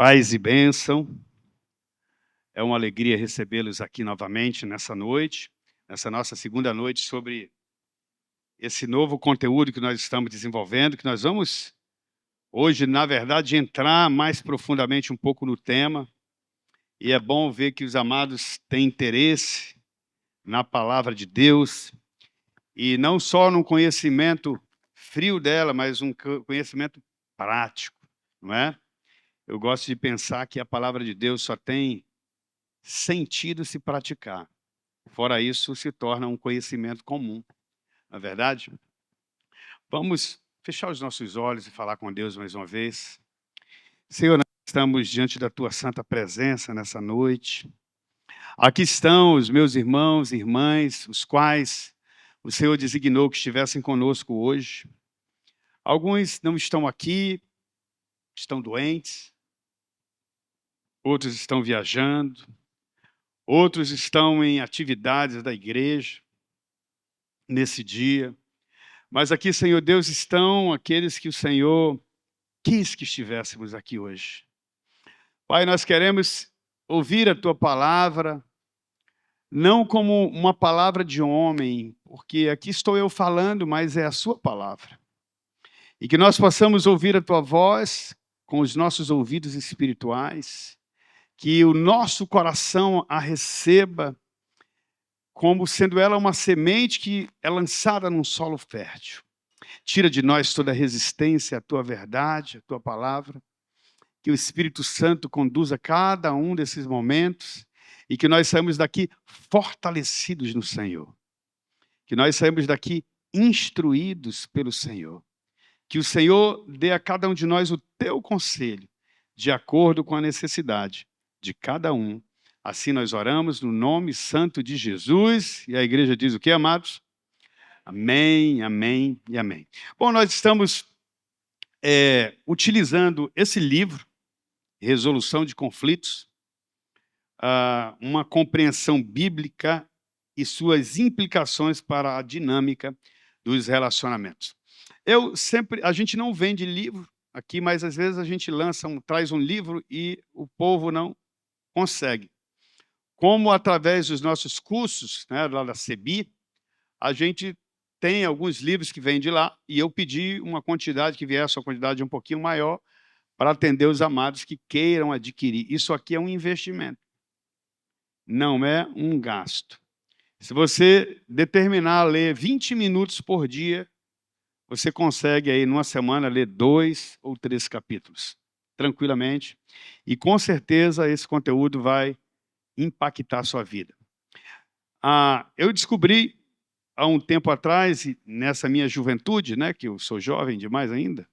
Paz e bênção. É uma alegria recebê-los aqui novamente nessa noite, nessa nossa segunda noite sobre esse novo conteúdo que nós estamos desenvolvendo, que nós vamos hoje, na verdade, entrar mais profundamente um pouco no tema. E é bom ver que os amados têm interesse na palavra de Deus e não só no conhecimento frio dela, mas um conhecimento prático, não é? Eu gosto de pensar que a palavra de Deus só tem sentido se praticar. Fora isso, se torna um conhecimento comum. Não é verdade? Vamos fechar os nossos olhos e falar com Deus mais uma vez. Senhor, nós estamos diante da Tua santa presença nessa noite. Aqui estão os meus irmãos e irmãs, os quais o Senhor designou que estivessem conosco hoje. Alguns não estão aqui, estão doentes. Outros estão viajando. Outros estão em atividades da igreja nesse dia. Mas aqui, Senhor Deus, estão aqueles que o Senhor quis que estivéssemos aqui hoje. Pai, nós queremos ouvir a Tua palavra, não como uma palavra de homem, porque aqui estou eu falando, mas é a Sua palavra. E que nós possamos ouvir a Tua voz com os nossos ouvidos espirituais, que o nosso coração a receba como sendo ela uma semente que é lançada num solo fértil. Tira de nós toda resistência à Tua verdade, à Tua palavra. Que o Espírito Santo conduza cada um desses momentos e que nós saímos daqui fortalecidos no Senhor. Que nós saímos daqui instruídos pelo Senhor. Que o Senhor dê a cada um de nós o Teu conselho, de acordo com a necessidade de cada um. Assim nós oramos no nome santo de Jesus. E a igreja diz o quê, amados? Amém, amém e amém. Bom, nós estamos utilizando esse livro, Resolução de Conflitos, uma compreensão bíblica e suas implicações para a dinâmica dos relacionamentos. A gente não vende livro aqui, mas às vezes a gente traz um livro e o povo não consegue. Como através dos nossos cursos, né, lá da CEBI, a gente tem alguns livros que vêm de lá, e eu pedi uma quantidade que viesse uma quantidade um pouquinho maior para atender os amados que queiram adquirir. Isso aqui é um investimento, não é um gasto. Se você determinar a ler 20 minutos por dia, você consegue aí numa semana ler 2 ou 3 capítulos, tranquilamente, e com certeza esse conteúdo vai impactar a sua vida. Eu descobri há um tempo atrás, nessa minha juventude, né, que eu sou jovem demais ainda,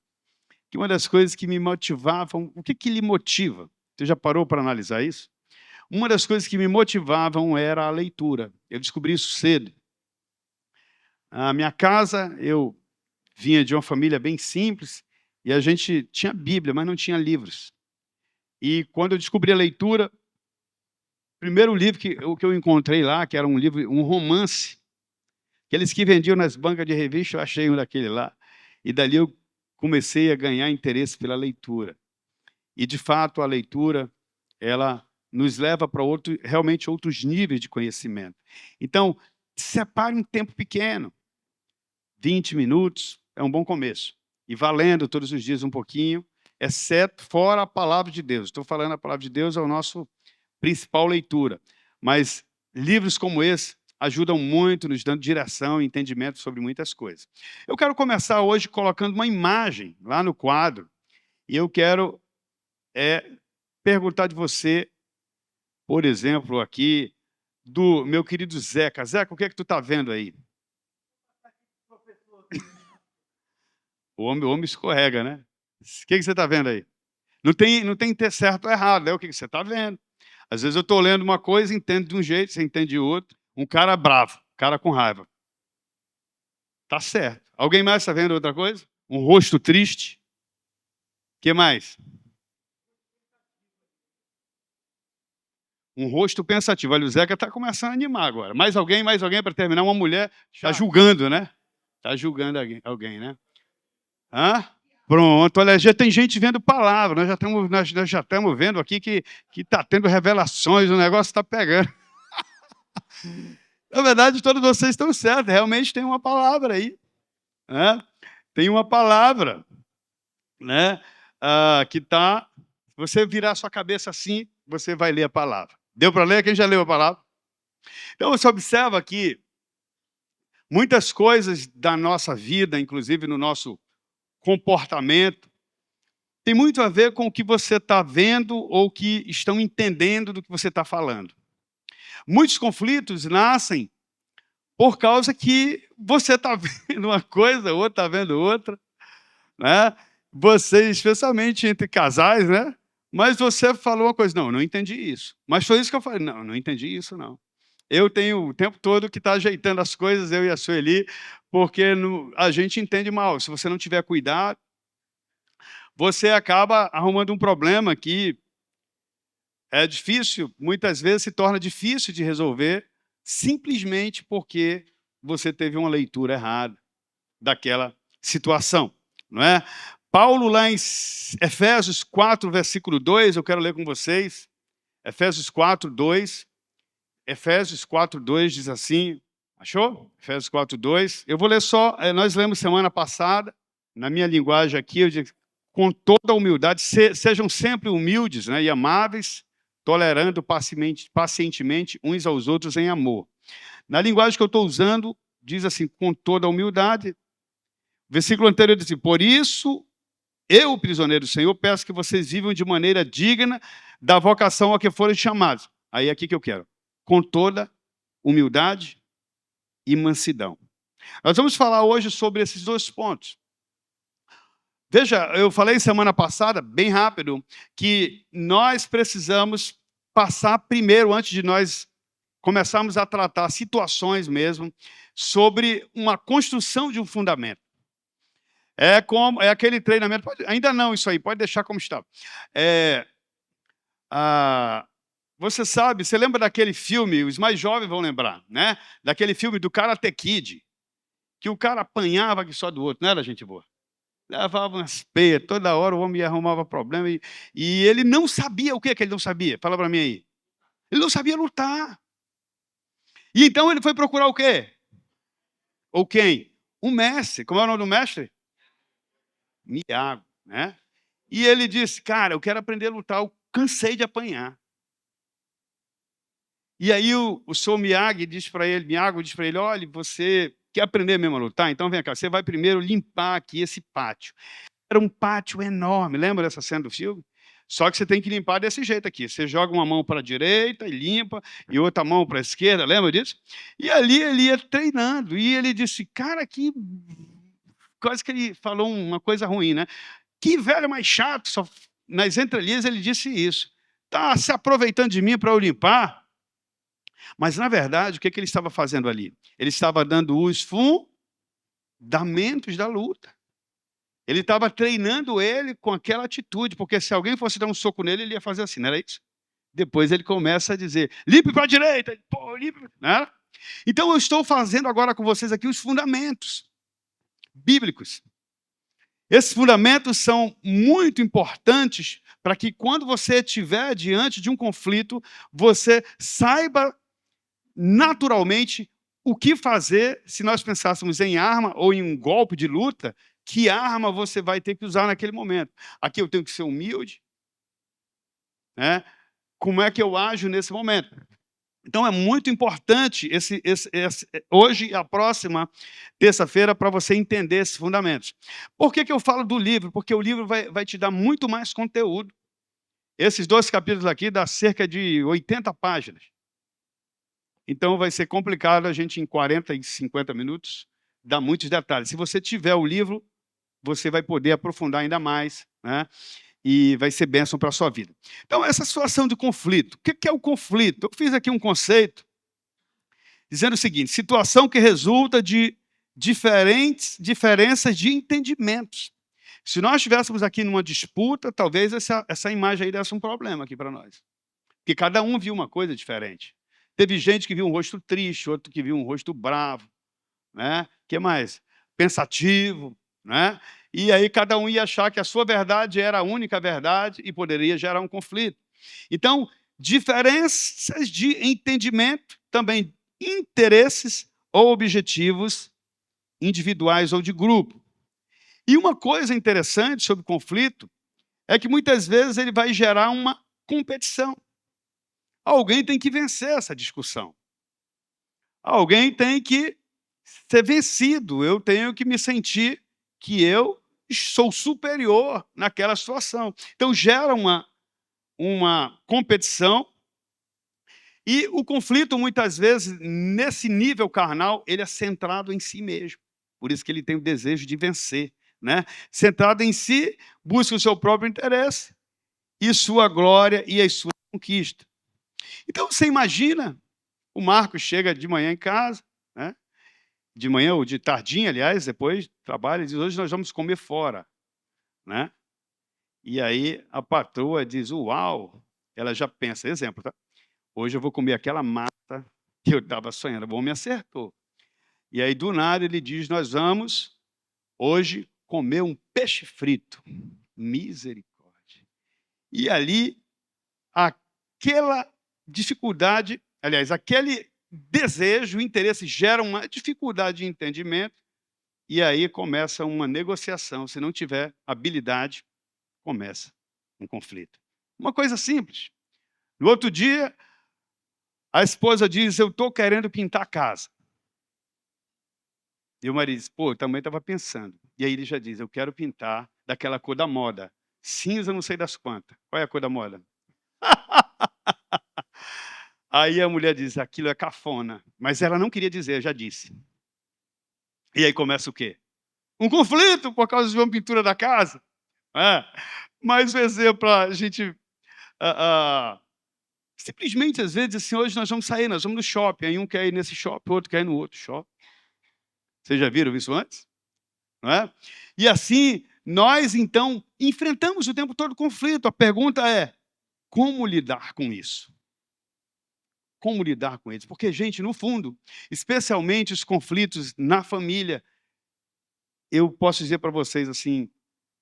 que uma das coisas que me motivavam, o que lhe motiva? Você já parou para analisar isso? Uma das coisas que me motivavam era a leitura. Eu descobri isso cedo. A minha casa, eu vinha de uma família bem simples, e a gente tinha Bíblia, mas não tinha livros. E quando eu descobri a leitura, o primeiro livro que eu encontrei lá, que era um romance, aqueles que vendiam nas bancas de revista, eu achei um daquele lá. E dali eu comecei a ganhar interesse pela leitura. E, de fato, a leitura, ela nos leva para realmente outros níveis de conhecimento. Então, separe um tempo pequeno. 20 minutos é um bom começo. E valendo todos os dias um pouquinho, exceto fora a palavra de Deus. Estou falando a palavra de Deus é o nosso principal leitura. Mas livros como esse ajudam muito, nos dando direção e entendimento sobre muitas coisas. Eu quero começar hoje colocando uma imagem lá no quadro, e eu quero perguntar de você, por exemplo, aqui, do meu querido Zeca. Zeca, o que é que tu está vendo aí? O homem escorrega, né? O que você está vendo aí? Não tem ter certo ou errado, né? O que você está vendo? Às vezes eu estou lendo uma coisa, entendo de um jeito, você entende de outro. Um cara bravo, cara com raiva. Tá certo. Alguém mais está vendo outra coisa? Um rosto triste. O que mais? Um rosto pensativo. Olha, o Zeca está começando a animar agora. Mais alguém para terminar? Uma mulher está julgando, né? Está julgando alguém, né? Hã? Pronto, olha, já tem gente vendo palavra, nós já estamos vendo aqui que está tendo revelações, o negócio está pegando. Na verdade, todos vocês estão certos, realmente tem uma palavra aí, né? Tem uma palavra, né? Que está... Se você virar a sua cabeça assim, você vai ler a palavra. Deu para ler? Quem já leu a palavra? Então, você observa que muitas coisas da nossa vida, inclusive no nosso comportamento, tem muito a ver com o que você está vendo ou que estão entendendo do que você está falando. Muitos conflitos nascem por causa que você está vendo uma coisa, o outro está vendo outra, né? Você, especialmente entre casais, né? Mas você falou uma coisa, não entendi isso. Mas foi isso que eu falei, não entendi isso, não. Eu tenho o tempo todo que está ajeitando as coisas, eu e a Sueli, porque a gente entende mal. Se você não tiver cuidado, você acaba arrumando um problema que é difícil, muitas vezes se torna difícil de resolver, simplesmente porque você teve uma leitura errada daquela situação, não é? Paulo, lá em Efésios 4, versículo 2, eu quero ler com vocês, Efésios 4, 2, Efésios 4, 2 diz assim, achou? Efésios 4, 2, eu vou ler só, nós lemos semana passada, na minha linguagem aqui, eu digo, com toda humildade, sejam sempre humildes, né, e amáveis, tolerando pacientemente uns aos outros em amor. Na linguagem que eu estou usando, diz assim, com toda humildade. Versículo anterior diz assim, por isso, eu, prisioneiro do Senhor, peço que vocês vivam de maneira digna da vocação a que forem chamados. Aí é aqui que eu quero. Com toda humildade e mansidão. Nós vamos falar hoje sobre esses dois pontos. Veja, eu falei semana passada, bem rápido, que nós precisamos passar primeiro, antes de nós começarmos a tratar situações mesmo, sobre uma construção de um fundamento. É aquele treinamento, ainda não isso aí, pode deixar como está. Você lembra daquele filme, os mais jovens vão lembrar, né? Daquele filme do Karate Kid, que o cara apanhava que só do outro, não era gente boa? Levava umas peias, toda hora o homem arrumava problema e ele não sabia o que ele não sabia? Fala para mim aí. Ele não sabia lutar. E então ele foi procurar o quê? Ou quem? Um mestre. Como é o nome do mestre? Miyagi, né? E ele disse, cara, eu quero aprender a lutar, eu cansei de apanhar. E aí o senhor Miyagi diz para ele, olha, você quer aprender mesmo a lutar? Então vem cá, você vai primeiro limpar aqui esse pátio. Era um pátio enorme, lembra dessa cena do filme? Só que você tem que limpar desse jeito aqui. Você joga uma mão para a direita e limpa, e outra mão para a esquerda, lembra disso? E ali ele ia treinando, e ele disse, cara, que... Quase que ele falou uma coisa ruim, né? Que velho mais chato, só... nas entrelinhas ele disse isso. Está se aproveitando de mim para eu limpar? Mas, na verdade, o que ele estava fazendo ali? Ele estava dando os fundamentos da luta. Ele estava treinando ele com aquela atitude, porque se alguém fosse dar um soco nele, ele ia fazer assim, não era isso? Depois ele começa a dizer, limpe para a direita, pô, limpe, né? Então eu estou fazendo agora com vocês aqui os fundamentos bíblicos. Esses fundamentos são muito importantes para que quando você estiver diante de um conflito, você saiba naturalmente o que fazer se nós pensássemos em arma ou em um golpe de luta, que arma você vai ter que usar naquele momento. Aqui eu tenho que ser humilde, né? Como é que eu ajo nesse momento? Então é muito importante hoje e a próxima terça-feira para você entender esses fundamentos. Por que eu falo do livro? Porque o livro vai te dar muito mais conteúdo. Esses 2 capítulos aqui dá cerca de 80 páginas. Então vai ser complicado a gente, em 40 e 50 minutos, dar muitos detalhes. Se você tiver o livro, você vai poder aprofundar ainda mais, né? E vai ser bênção para a sua vida. Então, essa situação de conflito. O que é o conflito? Eu fiz aqui um conceito dizendo o seguinte, situação que resulta de diferenças de entendimentos. Se nós estivéssemos aqui numa disputa, talvez essa imagem aí desse um problema aqui para nós. Porque cada um viu uma coisa diferente. Teve gente que viu um rosto triste, outro que viu um rosto bravo, né? Que mais? Pensativo, né? E aí cada um ia achar que a sua verdade era a única verdade e poderia gerar um conflito. Então, diferenças de entendimento, também interesses ou objetivos individuais ou de grupo. E uma coisa interessante sobre conflito é que muitas vezes ele vai gerar uma competição. Alguém tem que vencer essa discussão. Alguém tem que ser vencido. Eu tenho que me sentir que eu sou superior naquela situação. Então gera uma competição e o conflito, muitas vezes, nesse nível carnal, ele é centrado em si mesmo. Por isso que ele tem o desejo de vencer, né? Centrado em si, busca o seu próprio interesse e sua glória e as suas conquistas. Então, você imagina, o Marcos chega de manhã em casa, né? De manhã ou de tardinha, aliás, depois trabalha, e diz, hoje nós vamos comer fora, né? E aí a patroa diz, uau, ela já pensa, exemplo, tá? Hoje eu vou comer aquela massa que eu estava sonhando, o bom me acertou. E aí, do nada, ele diz, nós vamos hoje comer um peixe frito. Misericórdia. E ali, aquela dificuldade, aliás, aquele desejo, interesse, gera uma dificuldade de entendimento, e aí começa uma negociação. Se não tiver habilidade, começa um conflito. Uma coisa simples. No outro dia, a esposa diz, eu estou querendo pintar a casa. E o marido diz, pô, eu também estava pensando. E aí ele já diz, eu quero pintar daquela cor da moda. Cinza não sei das quantas. Qual é a cor da moda? Aí a mulher diz, aquilo é cafona. Mas ela não queria dizer, eu já disse. E aí começa o quê? Um conflito por causa de uma pintura da casa. Mais um exemplo para a gente... simplesmente, às vezes, assim, hoje nós vamos sair, nós vamos no shopping. Aí um quer ir nesse shopping, o outro quer ir no outro shopping. Vocês já viram isso antes? Não é? E assim, nós, então, enfrentamos o tempo todo conflito. A pergunta é, como lidar com isso? Como lidar com eles? Porque, gente, no fundo, especialmente os conflitos na família, eu posso dizer para vocês assim,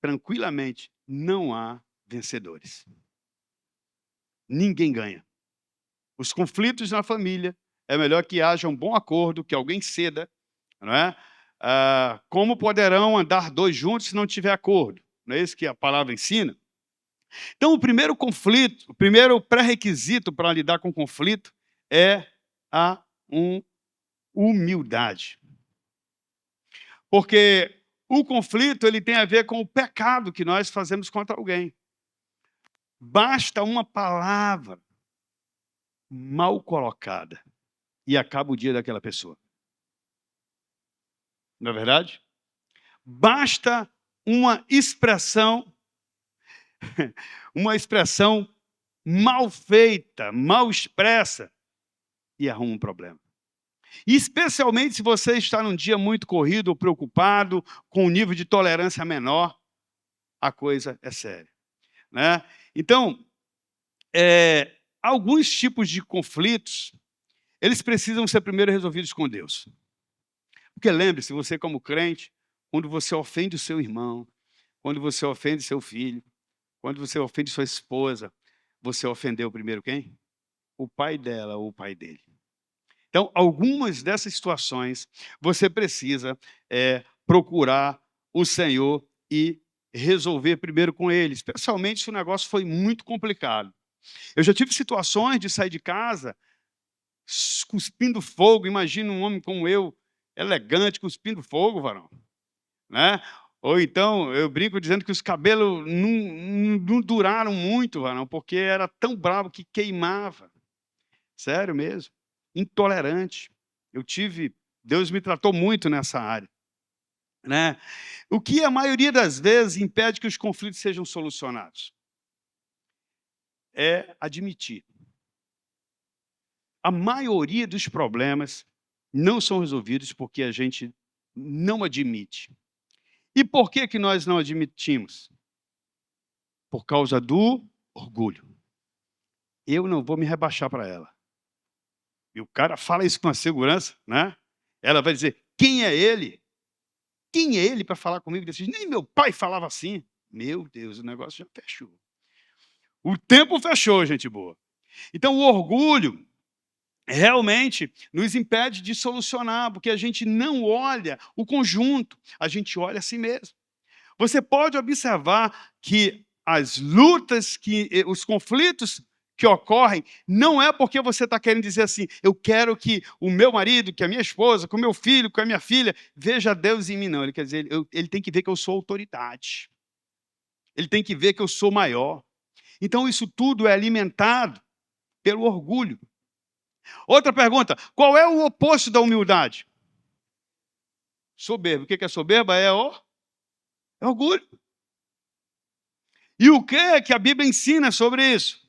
tranquilamente, não há vencedores. Ninguém ganha. Os conflitos na família, é melhor que haja um bom acordo, que alguém ceda, não é? Como poderão andar dois juntos se não tiver acordo? Não é isso que a palavra ensina? Então, o primeiro conflito, o primeiro pré-requisito para lidar com conflito é a humildade. Porque o conflito ele tem a ver com o pecado que nós fazemos contra alguém. Basta uma palavra mal colocada e acaba o dia daquela pessoa. Não é verdade? Basta uma expressão mal feita, mal expressa, e arruma um problema. E especialmente se você está num dia muito corrido ou preocupado, com um nível de tolerância menor, a coisa é séria, né? Então, alguns tipos de conflitos, eles precisam ser primeiro resolvidos com Deus. Porque lembre-se, você como crente, quando você ofende o seu irmão, quando você ofende seu filho, quando você ofende sua esposa, você ofendeu primeiro quem? O pai dela ou o pai dele. Então, algumas dessas situações, você precisa procurar o Senhor e resolver primeiro com ele, especialmente se o negócio foi muito complicado. Eu já tive situações de sair de casa cuspindo fogo. Imagina um homem como eu, elegante, cuspindo fogo, varão, né? Ou então, eu brinco dizendo que os cabelos não duraram muito, varão, porque era tão bravo que queimava. Sério mesmo. Intolerante. Deus me tratou muito nessa área, né? O que a maioria das vezes impede que os conflitos sejam solucionados? É admitir. A maioria dos problemas não são resolvidos porque a gente não admite. E por que nós não admitimos? Por causa do orgulho. Eu não vou me rebaixar para ela. E o cara fala isso com a segurança, né? Ela vai dizer, quem é ele? quem é ele para falar comigo desse jeito? Nem meu pai falava assim. Meu Deus, o negócio já fechou. O tempo fechou, gente boa. Então, o orgulho realmente nos impede de solucionar, porque a gente não olha o conjunto, a gente olha a si mesmo. Você pode observar que as lutas, os conflitos que ocorrem, não é porque você está querendo dizer assim, eu quero que o meu marido, que a minha esposa, que o meu filho, que a minha filha, veja Deus em mim, não. Ele quer dizer, ele tem que ver que eu sou autoridade. Ele tem que ver que eu sou maior. Então, isso tudo é alimentado pelo orgulho. Outra pergunta, qual é o oposto da humildade? Soberba. O que é soberba? É orgulho. E o que a Bíblia ensina sobre isso?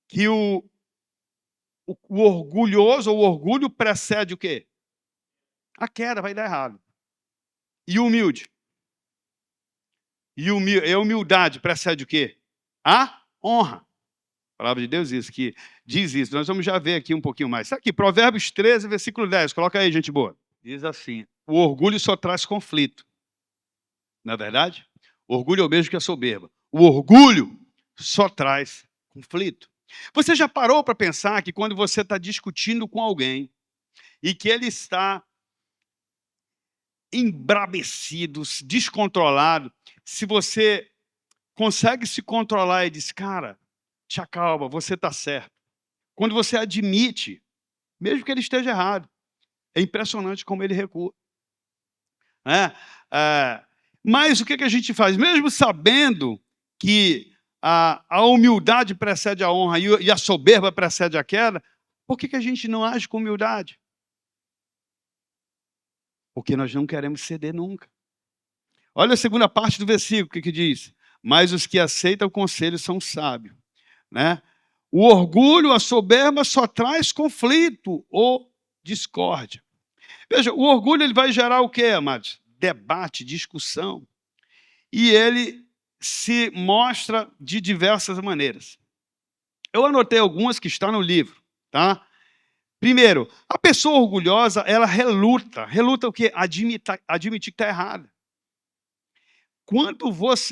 Que o orgulhoso ou o orgulho precede o quê? A queda, vai dar errado. E o humilde? E a humildade precede o quê? A honra. A palavra de Deus diz isso. Nós vamos já ver aqui um pouquinho mais. Está aqui, Provérbios 13, versículo 10. Coloca aí, gente boa. Diz assim, o orgulho só traz conflito. Não é verdade? O orgulho é o mesmo que a soberba. O orgulho só traz conflito. Você já parou para pensar que quando você está discutindo com alguém e que ele está embrabecido, descontrolado, se você consegue se controlar e diz, cara, te acalma, você está certo. Quando você admite, mesmo que ele esteja errado, é impressionante como ele recua. Mas o que a gente faz? Mesmo sabendo que a humildade precede a honra e a soberba precede a queda, por que a gente não age com humildade? Porque nós não queremos ceder nunca. Olha a segunda parte do versículo, o que diz? Mas os que aceitam o conselho são sábios. Né? O orgulho, a soberba só traz conflito ou discórdia. Veja, o orgulho ele vai gerar o quê, amados? Debate, discussão. E ele se mostra de diversas maneiras. Eu anotei algumas que estão no livro, tá? Primeiro, a pessoa orgulhosa, ela reluta. Reluta o quê? Admitir que está errada.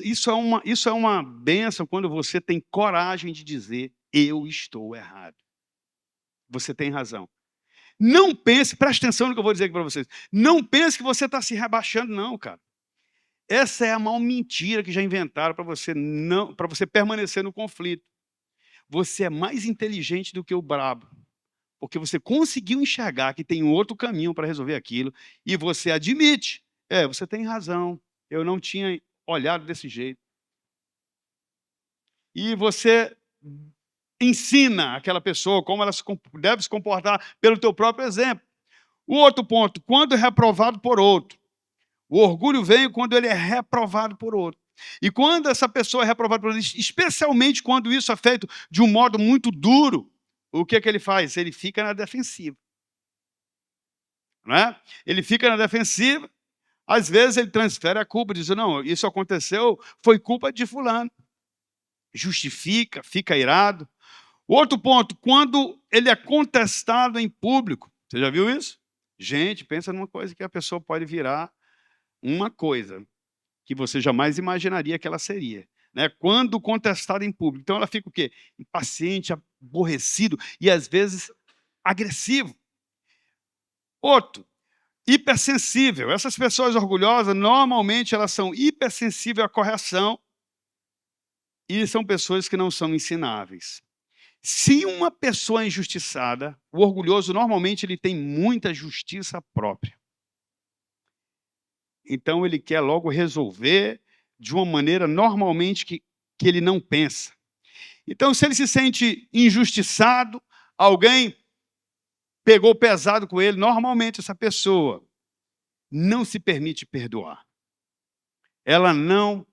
Isso é uma bênção quando você tem coragem de dizer, eu estou errado. Você tem razão. Não pense, preste atenção no que eu vou dizer aqui para vocês. Não pense que você está se rebaixando, não, cara. Essa é a maior mentira que já inventaram para você permanecer no conflito. Você é mais inteligente do que o brabo. Porque você conseguiu enxergar que tem um outro caminho para resolver aquilo e você admite. Você tem razão. Eu não tinha olhado desse jeito. E você ensina aquela pessoa como ela deve se comportar pelo teu próprio exemplo. O outro ponto, quando é reprovado por outro. O orgulho vem quando ele é reprovado por outro. E quando essa pessoa é reprovada por outro, especialmente quando isso é feito de um modo muito duro, o que ele faz? Ele fica na defensiva. Não é? Ele fica na defensiva, às vezes ele transfere a culpa, diz, não, isso aconteceu, foi culpa de fulano. Justifica, fica irado. Outro ponto, quando ele é contestado em público. Você já viu isso? Gente, pensa numa coisa que a pessoa pode virar uma coisa que você jamais imaginaria que ela seria. Né? Quando contestada em público. Então ela fica o quê? Impaciente, aborrecido e às vezes agressivo. Outro, hipersensível. Essas pessoas orgulhosas, normalmente elas são hipersensíveis à correção e são pessoas que não são ensináveis. Se uma pessoa é injustiçada, o orgulhoso normalmente ele tem muita justiça própria. Então ele quer logo resolver de uma maneira normalmente que ele não pensa. Então, se ele se sente injustiçado, alguém pegou pesado com ele, normalmente essa pessoa não se permite perdoar. Ela não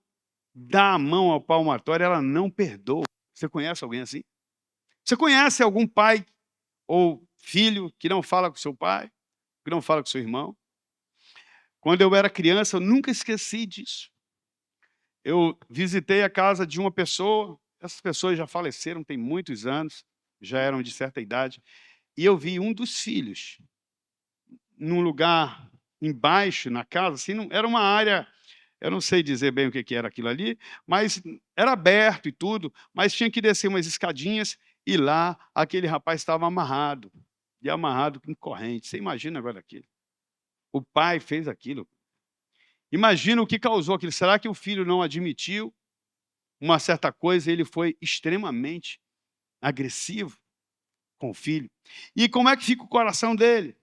dá a mão ao palmatório, ela não perdoa. Você conhece alguém assim? Você conhece algum pai ou filho que não fala com seu pai, que não fala com seu irmão? Quando eu era criança, eu nunca esqueci disso. Eu visitei a casa de uma pessoa, essas pessoas já faleceram tem muitos anos, já eram de certa idade, e eu vi um dos filhos num lugar embaixo, na casa, assim, era uma área, eu não sei dizer bem o que era aquilo ali, mas era aberto e tudo, mas tinha que descer umas escadinhas e lá aquele rapaz estava amarrado, e amarrado com corrente. Você imagina agora aquilo? O pai fez aquilo. Imagina o que causou aquilo. Será que o filho não admitiu uma certa coisa e ele foi extremamente agressivo com o filho? E como é que fica o coração dele?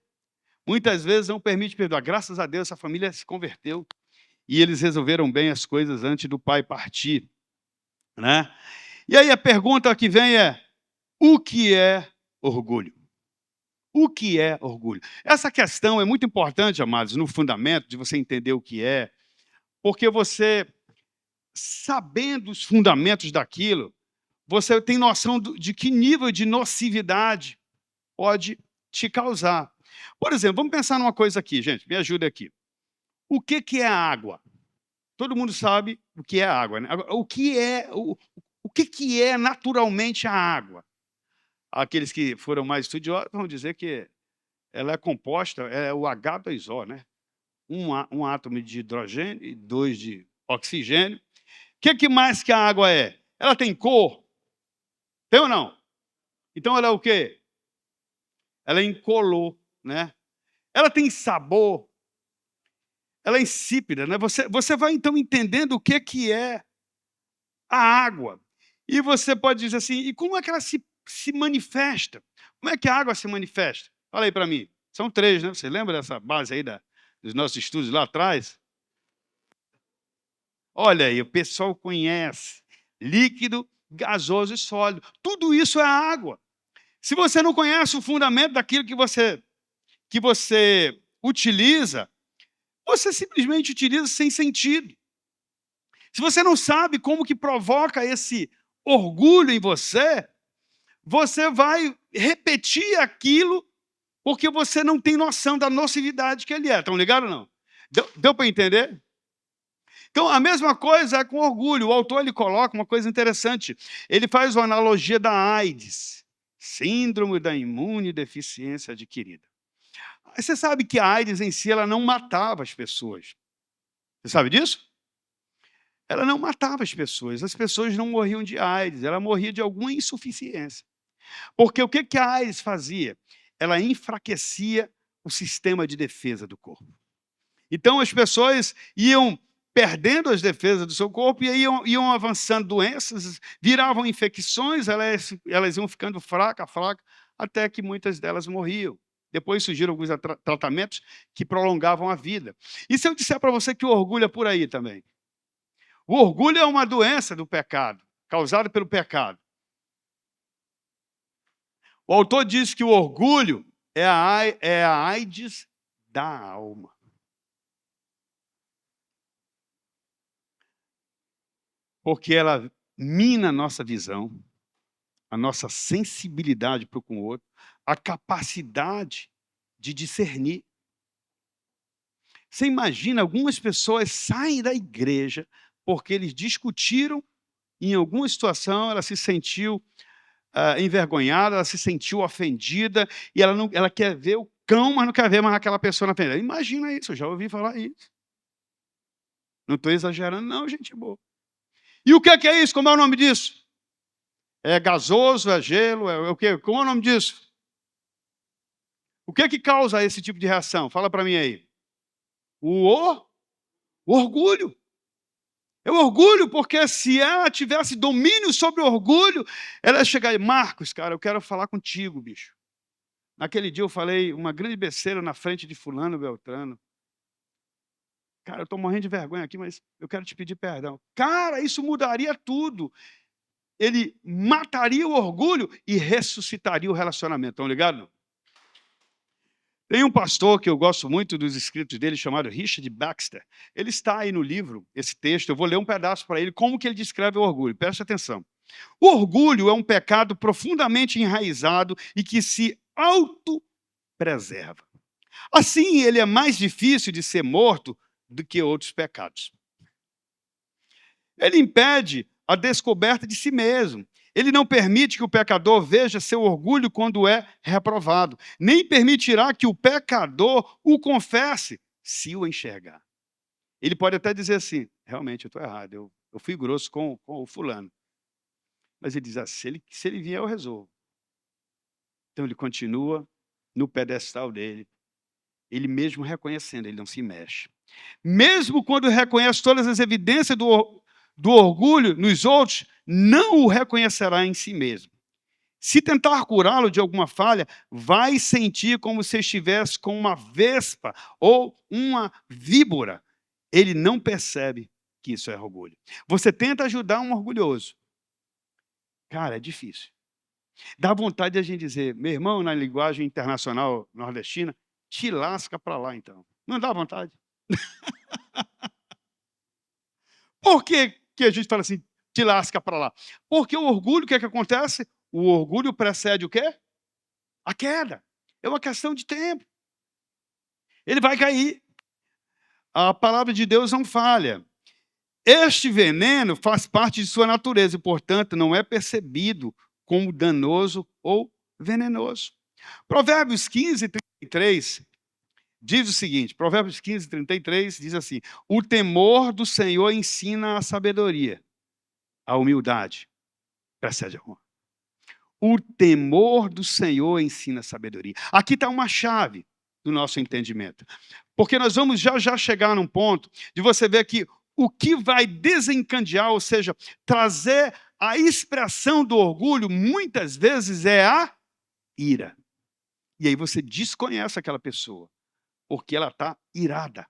Muitas vezes não permite perdoar. Graças a Deus, essa família se converteu. E eles resolveram bem as coisas antes do pai partir, né? E aí a pergunta que vem é: o que é orgulho? O que é orgulho? Essa questão é muito importante, amados, no fundamento, de você entender o que é, porque você, sabendo os fundamentos daquilo, você tem noção de que nível de nocividade pode te causar. Por exemplo, vamos pensar numa coisa aqui, gente, me ajuda aqui. O que é água? Todo mundo sabe o que é água, né? Agora, o que é naturalmente a água? Aqueles que foram mais estudiosos vão dizer que ela é composta, é o H2O, né? Um átomo de hidrogênio e 2 de oxigênio. O que mais que a água é? Ela tem cor? Tem ou não? Então ela é o quê? Ela é incolor, né? Ela tem sabor. Ela é insípida, né? Você vai então entendendo o que é a água. E você pode dizer assim, e como é que ela se manifesta? Como é que a água se manifesta? Fala aí para mim. São 3, né? Você lembra dessa base aí dos nossos estudos lá atrás? Olha aí, o pessoal conhece. Líquido, gasoso e sólido. Tudo isso é água. Se você não conhece o fundamento daquilo que você utiliza, você simplesmente utiliza sem sentido. Se você não sabe como que provoca esse orgulho em você, você vai repetir aquilo porque você não tem noção da nocividade que ele é. Estão ligados ou não? Deu para entender? Então, a mesma coisa é com orgulho. O autor ele coloca uma coisa interessante. Ele faz uma analogia da AIDS, síndrome da imunodeficiência adquirida. Você sabe que a AIDS em si ela não matava as pessoas. Você sabe disso? Ela não matava as pessoas não morriam de AIDS, ela morria de alguma insuficiência. Porque o que a AIDS fazia? Ela enfraquecia o sistema de defesa do corpo. Então as pessoas iam perdendo as defesas do seu corpo e iam avançando doenças, viravam infecções, elas iam ficando fracas, até que muitas delas morriam. Depois surgiram alguns tratamentos que prolongavam a vida. E se eu disser para você que o orgulho é por aí também? O orgulho é uma doença do pecado, causada pelo pecado. O autor diz que o orgulho é a AIDS da alma. Porque ela mina a nossa visão, a nossa sensibilidade para com o outro, a capacidade de discernir. Você imagina, algumas pessoas saem da igreja porque eles discutiram, em alguma situação ela se sentiu envergonhada, ela se sentiu ofendida, e ela quer ver o cão, mas não quer ver mais aquela pessoa na frente. Imagina isso, eu já ouvi falar isso. Não estou exagerando, não, gente boa. E o que é isso? Como é o nome disso? É gasoso, é gelo, é o quê? Como é o nome disso? O que causa esse tipo de reação? Fala para mim aí. O orgulho. É o orgulho, porque se ela tivesse domínio sobre o orgulho, ela ia chegar e, Marcos, cara, eu quero falar contigo, bicho. Naquele dia eu falei uma grande besteira na frente de fulano, Beltrano. Cara, eu estou morrendo de vergonha aqui, mas eu quero te pedir perdão. Cara, isso mudaria tudo. Ele mataria o orgulho e ressuscitaria o relacionamento. Estão ligados? Tem um pastor que eu gosto muito dos escritos dele, chamado Richard Baxter. Ele está aí no livro, esse texto, eu vou ler um pedaço para ele, como que ele descreve o orgulho. Preste atenção. O orgulho é um pecado profundamente enraizado e que se autopreserva. Assim, ele é mais difícil de ser morto do que outros pecados. Ele impede a descoberta de si mesmo. Ele não permite que o pecador veja seu orgulho quando é reprovado. Nem permitirá que o pecador o confesse se o enxergar. Ele pode até dizer assim, realmente eu estou errado, eu fui grosso com o fulano. Mas ele diz, se ele vier eu resolvo. Então ele continua no pedestal dele, ele mesmo reconhecendo, ele não se mexe. Mesmo quando reconhece todas as evidências do orgulho nos outros, não o reconhecerá em si mesmo. Se tentar curá-lo de alguma falha, vai sentir como se estivesse com uma vespa ou uma víbora. Ele não percebe que isso é orgulho. Você tenta ajudar um orgulhoso. Cara, é difícil. Dá vontade de a gente dizer, meu irmão, na linguagem internacional nordestina, te lasca para lá, então. Não dá vontade? Por que a gente fala assim, te lasca para lá? Porque o orgulho, o que é que acontece? O orgulho precede o quê? A queda. É uma questão de tempo. Ele vai cair. A palavra de Deus não falha. Este veneno faz parte de sua natureza e, portanto, não é percebido como danoso ou venenoso. Provérbios 15, 33 diz o seguinte, Provérbios 15, 33 diz assim, o temor do Senhor ensina a sabedoria, a humildade precede a honra. O temor do Senhor ensina a sabedoria. Aqui está uma chave do nosso entendimento. Porque nós vamos já chegar num ponto de você ver que o que vai desencadear, ou seja, trazer a expressão do orgulho, muitas vezes é a ira. E aí você desconhece aquela pessoa, porque ela está irada,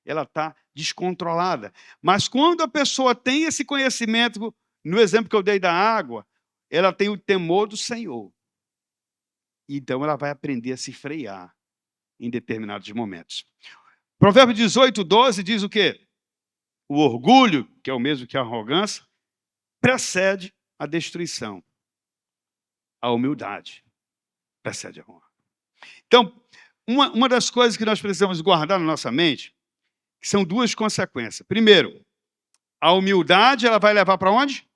ela está descontrolada. Mas quando a pessoa tem esse conhecimento, no exemplo que eu dei da água, ela tem o temor do Senhor. Então ela vai aprender a se frear em determinados momentos. Provérbio 18, 12 diz o quê? O orgulho, que é o mesmo que a arrogância, precede a destruição. A humildade precede a honra. Então, uma das coisas que nós precisamos guardar na nossa mente, que são duas consequências. Primeiro, a humildade ela vai levar para onde?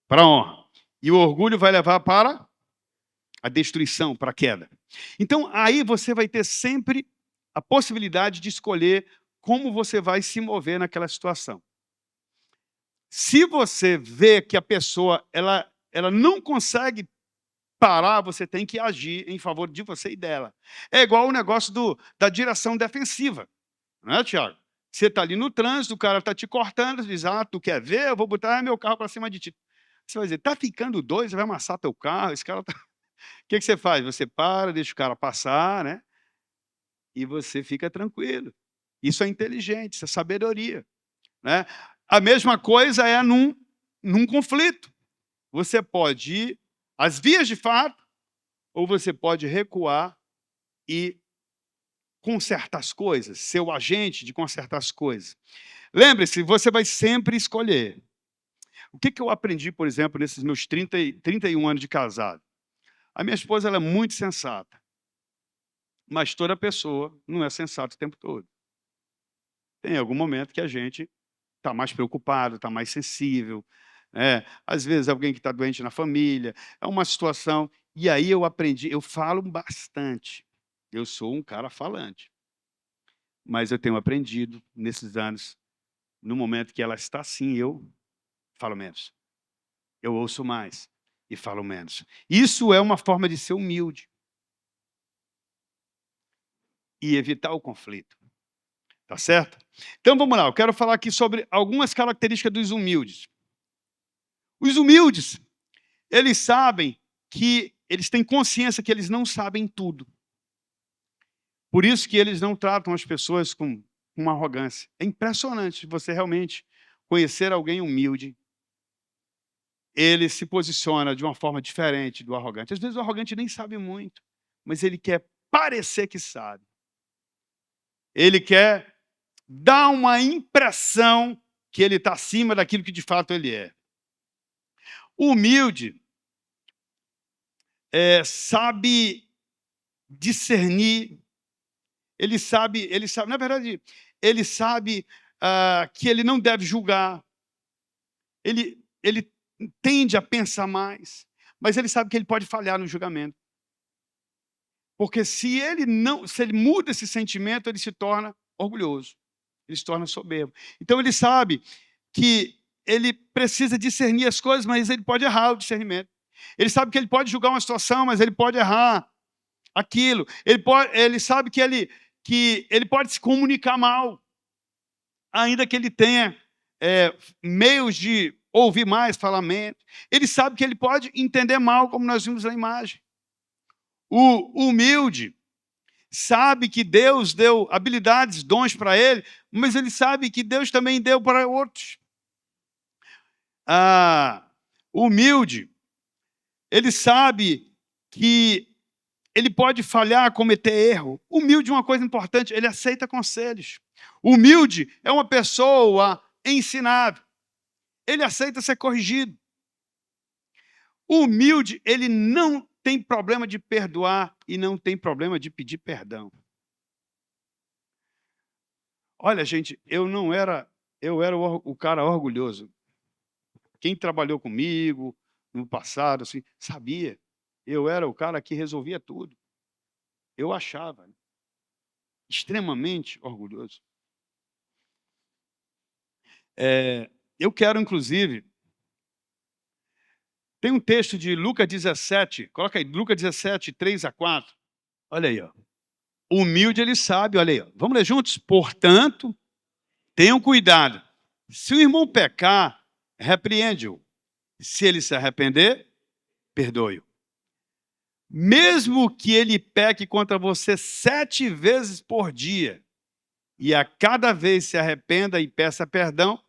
Para a honra. E o orgulho vai levar para a destruição, para a queda. Então, aí você vai ter sempre a possibilidade de escolher como você vai se mover naquela situação. Se você vê que a pessoa ela não consegue parar, você tem que agir em favor de você e dela. É igual o negócio da direção defensiva. Não é, Tiago? Você está ali no trânsito, o cara está te cortando, diz, tu quer ver? Eu vou botar meu carro para cima de ti. Você vai dizer, está ficando doido, você vai amassar teu carro, esse cara tá... O que você faz? Você para, deixa o cara passar, né? E você fica tranquilo. Isso é inteligente, isso é sabedoria. Né? A mesma coisa é num conflito. Você pode ir às vias de fato, ou você pode recuar e consertar as coisas, ser o agente de consertar as coisas. Lembre-se, você vai sempre escolher. O que eu aprendi, por exemplo, nesses meus 31 anos de casado? A minha esposa ela é muito sensata, mas toda pessoa não é sensata o tempo todo. Tem algum momento que a gente está mais preocupado, está mais sensível. Às vezes alguém que está doente na família, é uma situação. E aí eu aprendi, eu falo bastante. Eu sou um cara falante. Mas eu tenho aprendido nesses anos, no momento que ela está assim, eu falo menos. Eu ouço mais e falo menos. Isso é uma forma de ser humilde e evitar o conflito. Tá certo? Então vamos lá, eu quero falar aqui sobre algumas características dos humildes. Os humildes, eles sabem que eles têm consciência que eles não sabem tudo. Por isso que eles não tratam as pessoas com uma arrogância. É impressionante você realmente conhecer alguém humilde. Ele se posiciona de uma forma diferente do arrogante. Às vezes o arrogante nem sabe muito, mas ele quer parecer que sabe. Ele quer dar uma impressão que ele está acima daquilo que de fato ele é. O humilde sabe discernir, ele sabe, na verdade, ele sabe que ele não deve julgar, ele tende a pensar mais, mas ele sabe que ele pode falhar no julgamento. Porque se ele muda esse sentimento, ele se torna orgulhoso, ele se torna soberbo. Então ele sabe que ele precisa discernir as coisas, mas ele pode errar o discernimento. Ele sabe que ele pode julgar uma situação, mas ele pode errar aquilo. Ele sabe que ele pode se comunicar mal, ainda que ele tenha meios de ouvir mais, falar menos. Ele sabe que ele pode entender mal, como nós vimos na imagem. O humilde sabe que Deus deu habilidades, dons para ele, mas ele sabe que Deus também deu para outros. O humilde, ele sabe que ele pode falhar, cometer erro. Humilde é uma coisa importante, ele aceita conselhos. Humilde é uma pessoa ensinável. Ele aceita ser corrigido. Humilde, ele não tem problema de perdoar e não tem problema de pedir perdão. Olha, gente, eu era o cara orgulhoso. Quem trabalhou comigo no passado, assim, sabia. Eu era o cara que resolvia tudo. Eu achava extremamente orgulhoso. Eu quero, inclusive, tem um texto de Lucas 17, coloca aí, Lucas 17, 3-4. Olha aí, ó. O humilde, ele sabe, olha aí, ó. Vamos ler juntos? Portanto, tenham cuidado. Se o irmão pecar, repreende-o. Se ele se arrepender, perdoe-o. Mesmo que ele peque contra você 7 vezes por dia, e a cada vez se arrependa e peça perdão,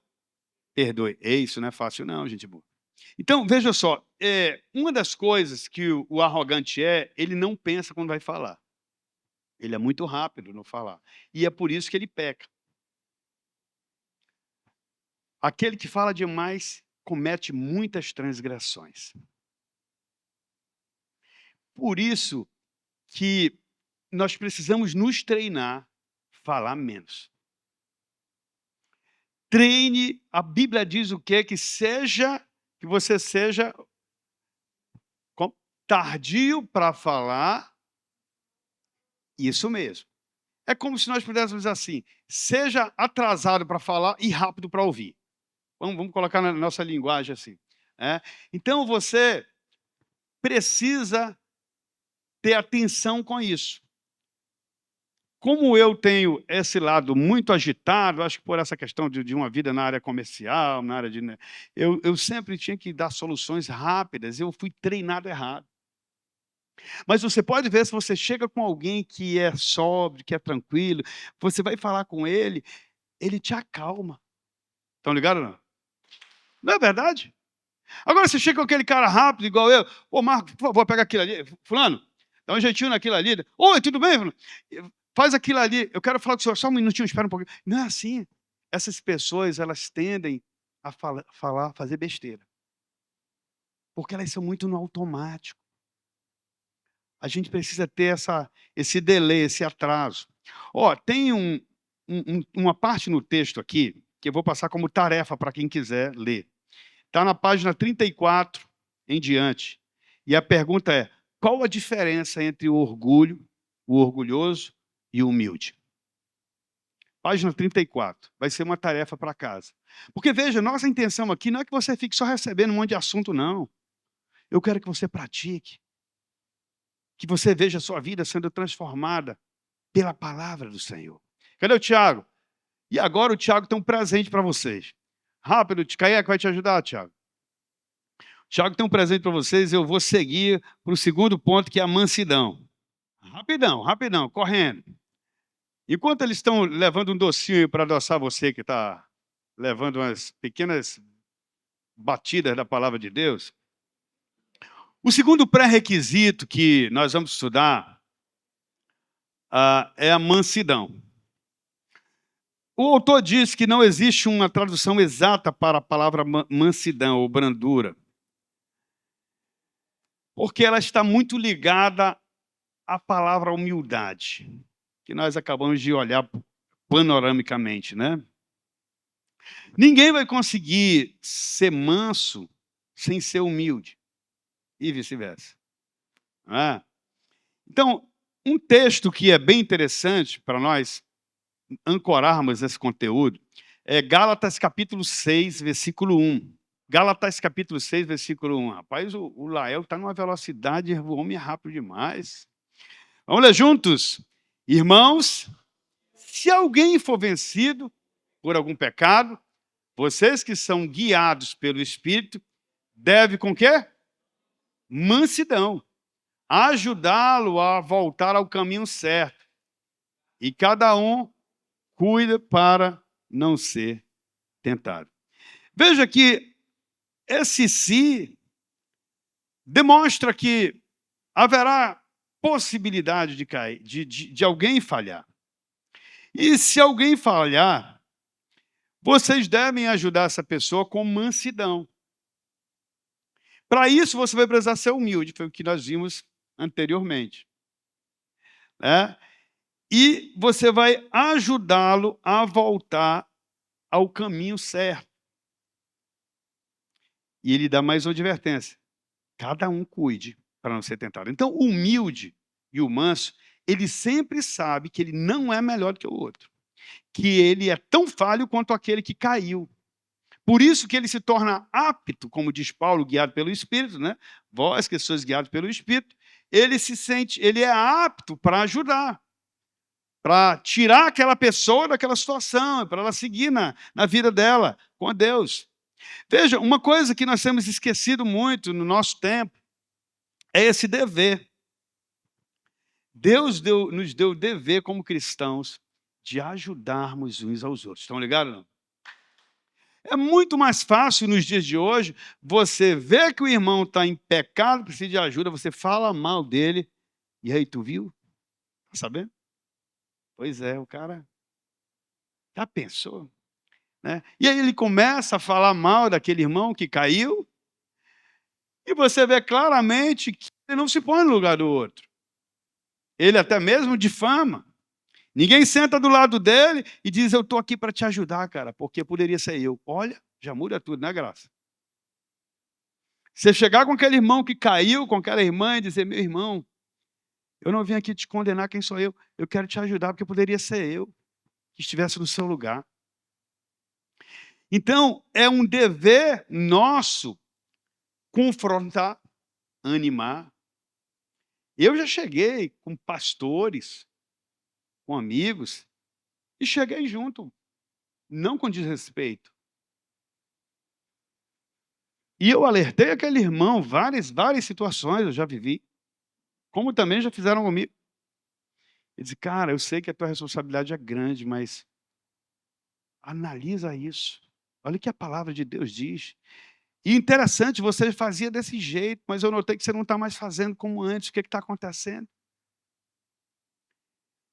perdoe. Isso não é fácil não, gente boa. Então, veja só, uma das coisas que o arrogante ele não pensa quando vai falar. Ele é muito rápido no falar. E é por isso que ele peca. Aquele que fala demais comete muitas transgressões. Por isso que nós precisamos nos treinar a falar menos. Treine, a Bíblia diz o quê? Que você seja tardio para falar. Isso mesmo. É como se nós pudéssemos dizer assim, seja atrasado para falar e rápido para ouvir. Vamos colocar na nossa linguagem assim. Então você precisa ter atenção com isso. Como eu tenho esse lado muito agitado, acho que por essa questão de uma vida na área comercial, na área de... Eu sempre tinha que dar soluções rápidas, eu fui treinado errado. Mas você pode ver, se você chega com alguém que é sóbrio, que é tranquilo, você vai falar com ele, ele te acalma. Estão ligados ou não? Não é verdade? Agora você chega com aquele cara rápido, igual eu, Marco, por favor, pega aquilo ali, fulano, dá um jeitinho naquilo ali, oi, tudo bem, fulano? Faz aquilo ali, eu quero falar com o senhor, só um minutinho, espera um pouquinho. Não é assim. Essas pessoas, elas tendem a fazer besteira. Porque elas são muito no automático. A gente precisa ter esse delay, esse atraso. Tem uma parte no texto aqui, que eu vou passar como tarefa para quem quiser ler. Está na página 34 em diante. E a pergunta é, qual a diferença entre o orgulho, o orgulhoso e o humilde? Página 34. Vai ser uma tarefa para casa. Porque, veja, nossa intenção aqui não é que você fique só recebendo um monte de assunto, não. Eu quero que você pratique. Que você veja a sua vida sendo transformada pela palavra do Senhor. Cadê o Tiago? E agora o Tiago tem um presente para vocês. Rápido, quem é que vai te ajudar, Tiago? O Tiago tem um presente para vocês, eu vou seguir para o segundo ponto, que é a mansidão. Rapidão, rapidão, correndo. Enquanto eles estão levando um docinho para adoçar você, que está levando umas pequenas batidas da palavra de Deus, o segundo pré-requisito que nós vamos estudar é a mansidão. O autor diz que não existe uma tradução exata para a palavra mansidão ou brandura, porque ela está muito ligada à palavra humildade, que nós acabamos de olhar panoramicamente, né? Ninguém vai conseguir ser manso sem ser humilde, e vice-versa. Então, Um texto que é bem interessante para nós ancorarmos esse conteúdo é Gálatas capítulo 6, versículo 1. Gálatas capítulo 6, versículo 1. Rapaz, o Lael está numa velocidade, o homem é rápido demais. Vamos ler juntos? Irmãos, se alguém for vencido por algum pecado, vocês que são guiados pelo Espírito, devem com quê? Mansidão. Ajudá-lo a voltar ao caminho certo. E cada um cuida para não ser tentado. Veja que esse si demonstra que haverá possibilidade de cair, de alguém falhar. E se alguém falhar, vocês devem ajudar essa pessoa com mansidão. Para isso, você vai precisar ser humilde, foi o que nós vimos anteriormente. Né? E você vai ajudá-lo a voltar ao caminho certo. E ele dá mais uma advertência. Cada um cuide para não ser tentado. Então, o humilde e o manso, ele sempre sabe que ele não é melhor do que o outro. Que ele é tão falho quanto aquele que caiu. Por isso que ele se torna apto, como diz Paulo, guiado pelo Espírito, né? Vós que sois guiados pelo Espírito, ele é apto para ajudar, para tirar aquela pessoa daquela situação, para ela seguir na vida dela com Deus. Veja, uma coisa que nós temos esquecido muito no nosso tempo é esse dever. Deus nos deu o dever como cristãos de ajudarmos uns aos outros. Estão ligados, não? É muito mais fácil nos dias de hoje você ver que o irmão está em pecado, precisa de ajuda, você fala mal dele. E aí, tu viu? Tá sabendo? Pois é, o cara já pensou. Né? E aí ele começa a falar mal daquele irmão que caiu, e você vê claramente que ele não se põe no lugar do outro. Ele até mesmo difama. Ninguém senta do lado dele e diz, eu estou aqui para te ajudar, cara, porque poderia ser eu. Olha, já muda tudo, né, Graça? Você chegar com aquele irmão que caiu, com aquela irmã e dizer, meu irmão, eu não vim aqui te condenar, quem sou eu quero te ajudar, porque poderia ser eu que estivesse no seu lugar. Então, é um dever nosso confrontar, animar. Eu já cheguei com pastores, com amigos, e cheguei junto, não com desrespeito. E eu alertei aquele irmão, várias situações eu já vivi, como também já fizeram comigo. Ele disse, cara, eu sei que a tua responsabilidade é grande, mas analisa isso. Olha o que a palavra de Deus diz. E interessante, você fazia desse jeito, mas eu notei que você não está mais fazendo como antes. O que está acontecendo?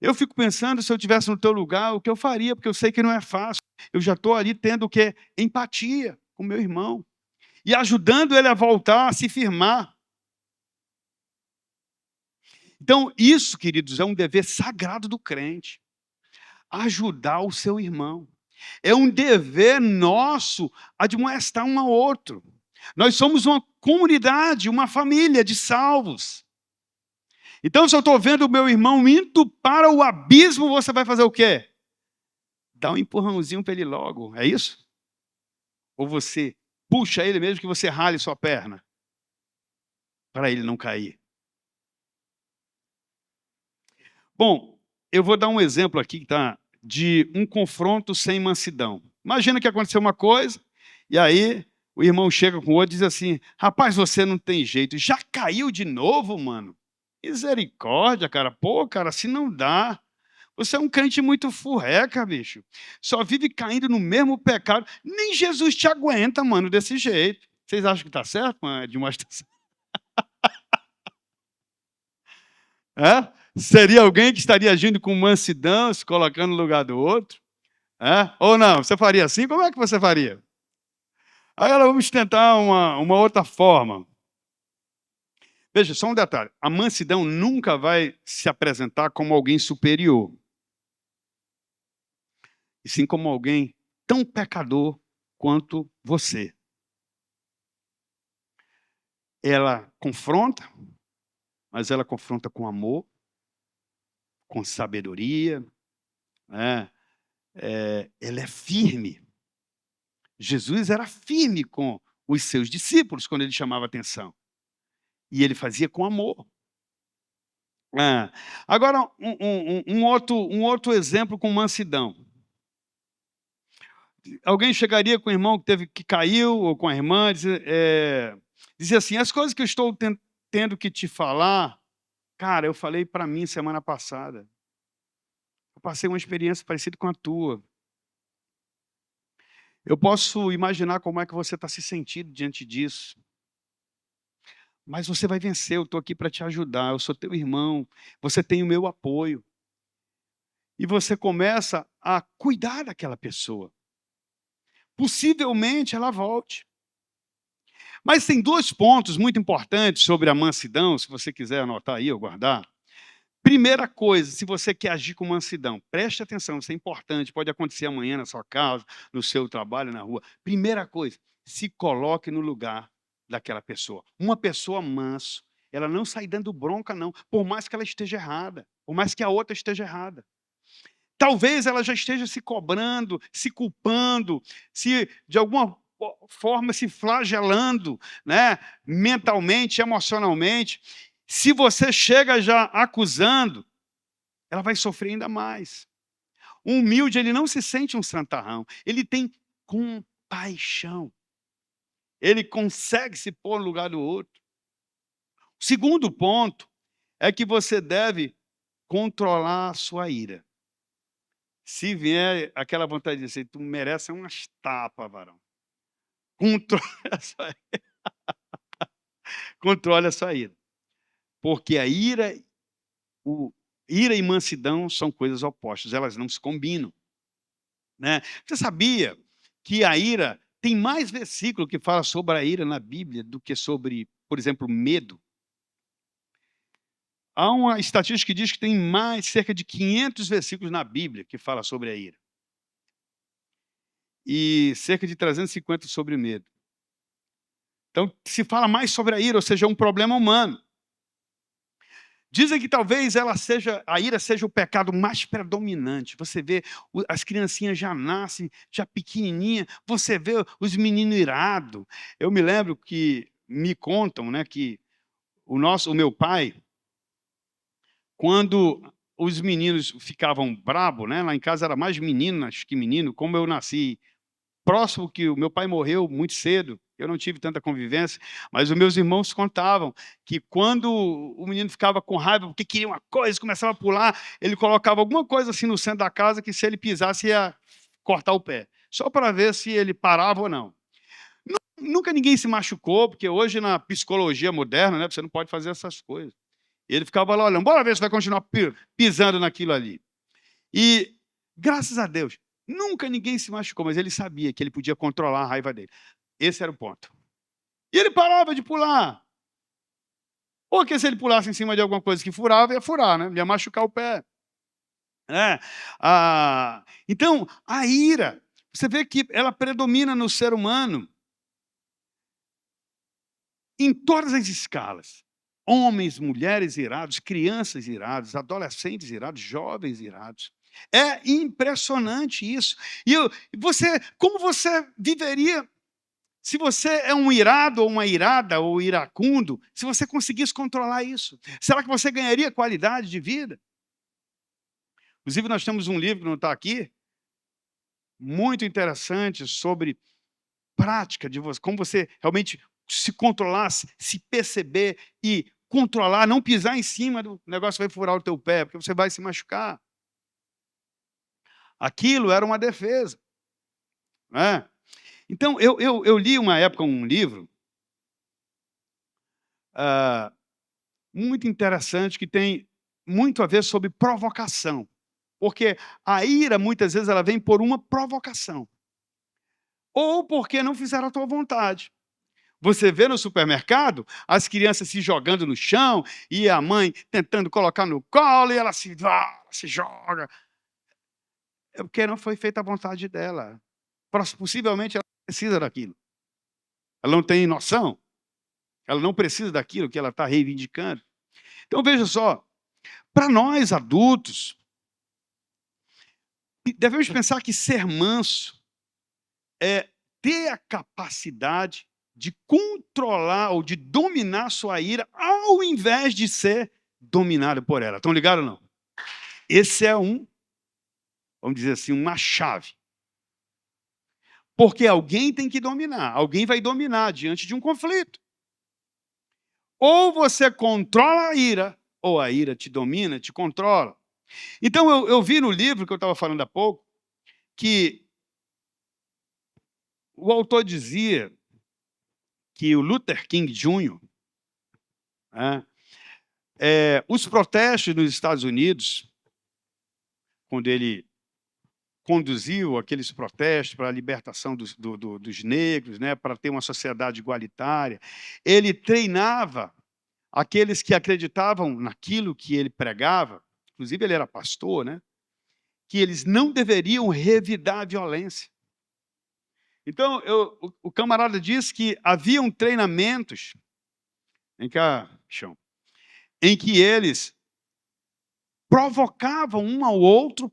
Eu fico pensando, se eu estivesse no teu lugar, o que eu faria, porque eu sei que não é fácil. Eu já estou ali tendo o quê? Empatia com meu irmão. E ajudando ele a voltar, a se firmar. Então, isso, queridos, é um dever sagrado do crente. Ajudar o seu irmão. É um dever nosso admoestar um ao outro. Nós somos uma comunidade, uma família de salvos. Então, se eu estou vendo o meu irmão indo para o abismo, você vai fazer o quê? Dá um empurrãozinho para ele logo, é isso? Ou você puxa ele mesmo que você rale sua perna, para ele não cair. Bom, eu vou dar um exemplo aqui, tá? De um confronto sem mansidão. Imagina que aconteceu uma coisa, e aí o irmão chega com o outro e diz assim, rapaz, você não tem jeito, já caiu de novo, mano? Misericórdia, cara. Pô, cara, assim não dá. Você é um crente muito furreca, bicho. Só vive caindo no mesmo pecado. Nem Jesus te aguenta, mano, desse jeito. Vocês acham que tá certo, mano? De uma estação? É? Seria alguém que estaria agindo com mansidão, se colocando no lugar do outro? É? Ou não? Você faria assim? Como é que você faria? Agora vamos tentar uma outra forma. Veja, só um detalhe. A mansidão nunca vai se apresentar como alguém superior. E sim como alguém tão pecador quanto você. Ela confronta, mas ela confronta com amor, com sabedoria, né? Ela é firme. Jesus era firme com os seus discípulos quando ele chamava atenção. E ele fazia com amor. Agora, um outro exemplo com mansidão. Alguém chegaria com o irmão que caiu, ou com a irmã, dizia assim: as coisas que eu estou tendo que te falar, cara, eu falei para mim semana passada. Eu passei uma experiência parecida com a tua. Eu posso imaginar como é que você está se sentindo diante disso. Mas você vai vencer, eu estou aqui para te ajudar, eu sou teu irmão, você tem o meu apoio. E você começa a cuidar daquela pessoa. Possivelmente ela volte. Mas tem 2 pontos muito importantes sobre a mansidão, se você quiser anotar aí ou guardar. Primeira coisa, se você quer agir com mansidão, preste atenção, isso é importante, pode acontecer amanhã na sua casa, no seu trabalho, na rua. Primeira coisa, se coloque no lugar daquela pessoa. Uma pessoa mansa, ela não sai dando bronca, não, por mais que ela esteja errada, por mais que a outra esteja errada. Talvez ela já esteja se cobrando, se culpando, se de alguma forma se flagelando, né, mentalmente, emocionalmente. Se você chega já acusando, ela vai sofrer ainda mais. O humilde, ele não se sente um santarrão, ele tem compaixão. Ele consegue se pôr no lugar do outro. O segundo ponto é que você deve controlar a sua ira. Se vier aquela vontade de dizer, tu merece umas tapas, varão. Controle a sua ira. Controle a sua ira. Porque a ira e mansidão são coisas opostas, elas não se combinam. Né? Você sabia que a ira, tem mais versículo que fala sobre a ira na Bíblia do que sobre, por exemplo, medo? Há uma estatística que diz que tem cerca de 500 versículos na Bíblia que fala sobre a ira. E cerca de 350 sobre o medo. Então, se fala mais sobre a ira, ou seja, é um problema humano. Dizem que talvez a ira seja o pecado mais predominante. Você vê, as criancinhas já nascem, já pequenininha, você vê os meninos irados. Eu me lembro que me contam, né, que o meu pai, quando os meninos ficavam bravos, né, lá em casa era mais meninas que menino, como eu nasci próximo, que o meu pai morreu muito cedo, eu não tive tanta convivência, mas os meus irmãos contavam que quando o menino ficava com raiva porque queria uma coisa, começava a pular, ele colocava alguma coisa assim no centro da casa que se ele pisasse ia cortar o pé, só para ver se ele parava ou não. Nunca ninguém se machucou, porque hoje na psicologia moderna, né, você não pode fazer essas coisas. Ele ficava lá olhando, bora ver se vai continuar pisando naquilo ali. E, graças a Deus, nunca ninguém se machucou, mas ele sabia que ele podia controlar a raiva dele. Esse era o ponto. E ele parava de pular. Porque se ele pulasse em cima de alguma coisa que furava, ia furar, né? Ia machucar o pé. Então, a ira, você vê que ela predomina no ser humano em todas as escalas. Homens, mulheres irados, crianças iradas, adolescentes irados, jovens irados. É impressionante isso. E como você viveria se você é um irado ou uma irada ou iracundo, se você conseguisse controlar isso? Será que você ganharia qualidade de vida? Inclusive, nós temos um livro que não está aqui, muito interessante, sobre prática de você, como você realmente se controlar, se perceber e controlar, não pisar em cima do negócio que vai furar o teu pé, porque você vai se machucar. Aquilo era uma defesa. Né? Então, eu li uma época um livro muito interessante que tem muito a ver sobre provocação. Porque a ira, muitas vezes, ela vem por uma provocação. Ou porque não fizeram a tua vontade. Você vê no supermercado as crianças se jogando no chão e a mãe tentando colocar no colo e ela se joga. É porque não foi feita a vontade dela. Possivelmente ela precisa daquilo. Ela não tem noção. Ela não precisa daquilo que ela está reivindicando. Então veja só, Para nós, adultos, devemos pensar que ser manso é ter a capacidade de controlar ou de dominar sua ira, ao invés de ser dominado por ela. Estão ligados ou não? Esse é vamos dizer assim, uma chave. Porque alguém tem que dominar, alguém vai dominar diante de um conflito. Ou você controla a ira, ou a ira te domina, te controla. Então, eu vi no livro que eu estava falando há pouco, que o autor dizia que o Luther King Jr., os protestos nos Estados Unidos, quando ele conduziu aqueles protestos para a libertação dos negros, né, para ter uma sociedade igualitária, ele treinava aqueles que acreditavam naquilo que ele pregava, inclusive ele era pastor, né, que eles não deveriam revidar a violência. Então, o camarada disse que haviam treinamentos, vem cá, chão, em que eles provocavam um ao outro,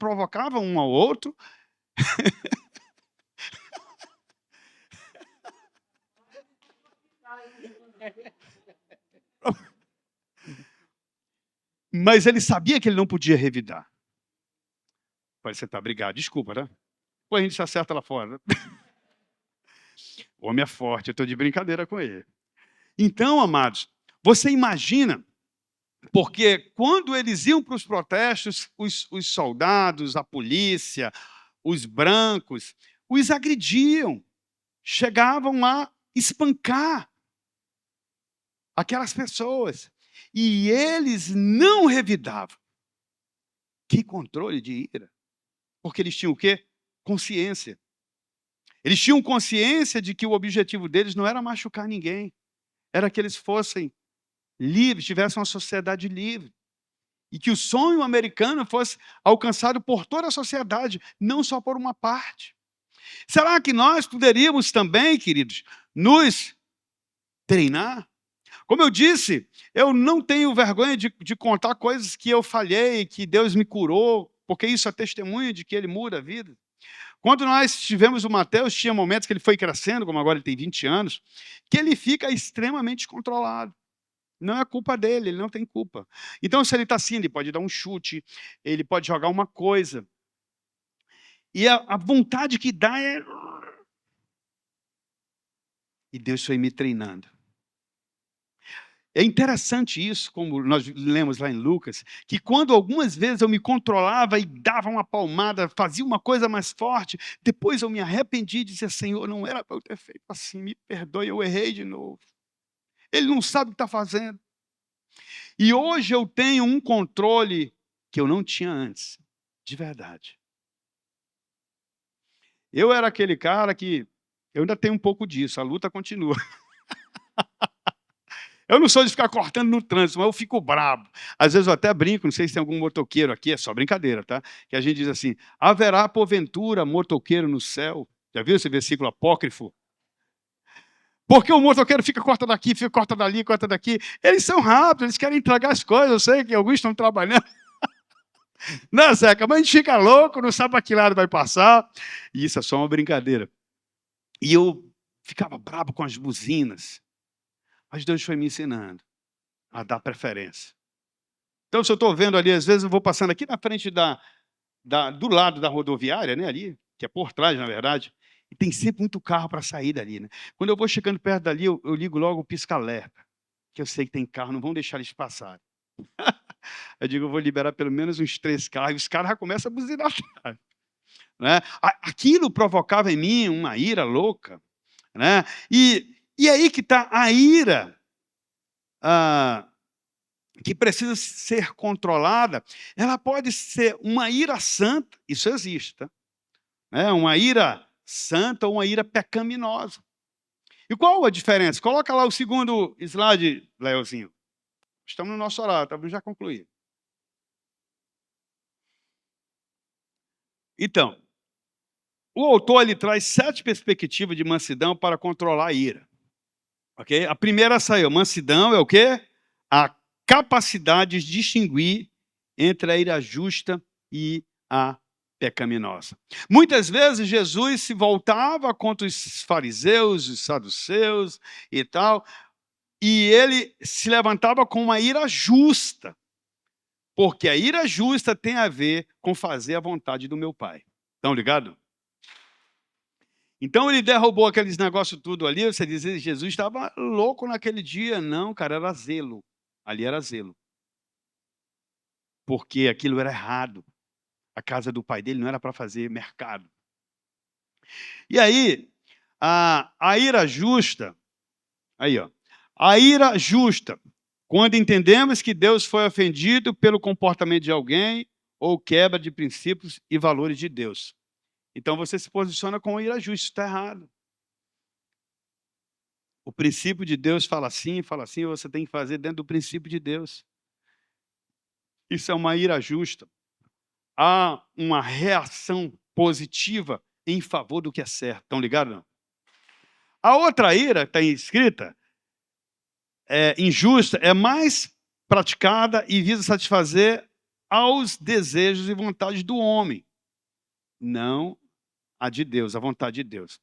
mas ele sabia que ele não podia revidar. Pode ser, tá, obrigado, desculpa, tá? Depois a gente se acerta lá fora. O homem é forte, eu estou de brincadeira com ele. Então, amados, você imagina, porque quando eles iam para os protestos, os soldados, a polícia, os brancos, os agrediam, chegavam a espancar aquelas pessoas. E eles não revidavam. Que controle de ira. Porque eles tinham o quê? Consciência. Eles tinham consciência de que o objetivo deles não era machucar ninguém. Era que eles fossem livres, tivessem uma sociedade livre. E que o sonho americano fosse alcançado por toda a sociedade, não só por uma parte. Será que nós poderíamos também, queridos, nos treinar? Como eu disse, eu não tenho vergonha de contar coisas que eu falhei, que Deus me curou, porque isso é testemunho de que Ele muda a vida. Quando nós tivemos o Mateus, tinha momentos que ele foi crescendo, como agora ele tem 20 anos, que ele fica extremamente controlado. Não é culpa dele, ele não tem culpa. Então, se ele está assim, ele pode dar um chute, ele pode jogar uma coisa. E a vontade que dá é... E Deus foi me treinando. É interessante isso, como nós lemos lá em Lucas, que quando algumas vezes eu me controlava e dava uma palmada, fazia uma coisa mais forte, depois eu me arrependi e dizia, Senhor, não era para eu ter feito assim, me perdoe, eu errei de novo. Ele não sabe o que está fazendo. E hoje eu tenho um controle que eu não tinha antes, de verdade. Eu era aquele cara que, eu ainda tenho um pouco disso, a luta continua. Eu não sou de ficar cortando no trânsito, mas eu fico brabo. Às vezes eu até brinco, não sei se tem algum motoqueiro aqui, é só brincadeira, tá? Que a gente diz assim, haverá porventura motoqueiro no céu. Já viu esse versículo apócrifo? Porque o motoqueiro fica corta daqui, fica corta dali, corta daqui. Eles são rápidos, eles querem entregar as coisas, eu sei que alguns estão trabalhando. Não, Zeca, mas a gente fica louco, não sabe para que lado vai passar. E isso é só uma brincadeira. E eu ficava brabo com as buzinas. Mas Deus foi me ensinando a dar preferência. Então, se eu estou vendo ali, às vezes eu vou passando aqui na frente do lado da rodoviária, né, ali, que é por trás, na verdade, e tem sempre muito carro para sair dali. Né? Quando eu vou chegando perto dali, eu ligo logo o pisca-alerta, que eu sei que tem carro, não vão deixar eles passarem. Eu digo, eu vou liberar pelo menos uns 3 carros, e os caras já começam a buzinar atrás. Né? Aquilo provocava em mim uma ira louca. Né? E aí que está a ira que precisa ser controlada. Ela pode ser uma ira santa, isso existe, tá? Uma ira santa ou uma ira pecaminosa. E qual a diferença? Coloca lá o segundo slide, Leozinho. Estamos no nosso horário, tá? Já concluí. Então, o autor ele traz 7 perspectivas de mansidão para controlar a ira. Okay? A primeira saiu, mansidão é o quê? A capacidade de distinguir entre a ira justa e a pecaminosa. Muitas vezes Jesus se voltava contra os fariseus, os saduceus e tal, e ele se levantava com uma ira justa, porque a ira justa tem a ver com fazer a vontade do meu Pai. Estão ligados? Então ele derrubou aqueles negócios tudo ali, você diz, Jesus estava louco naquele dia. Não, cara, era zelo. Ali era zelo. Porque aquilo era errado. A casa do pai dele não era para fazer mercado. E aí, a ira justa, aí ó, a ira justa, quando entendemos que Deus foi ofendido pelo comportamento de alguém ou quebra de princípios e valores de Deus. Então você se posiciona com a ira justa, isso está errado. O princípio de Deus fala assim, você tem que fazer dentro do princípio de Deus. Isso é uma ira justa. Há uma reação positiva em favor do que é certo. Estão ligados? Não? A outra ira, está escrita, injusta, é mais praticada e visa satisfazer aos desejos e vontades do homem, não a de Deus, a vontade de Deus.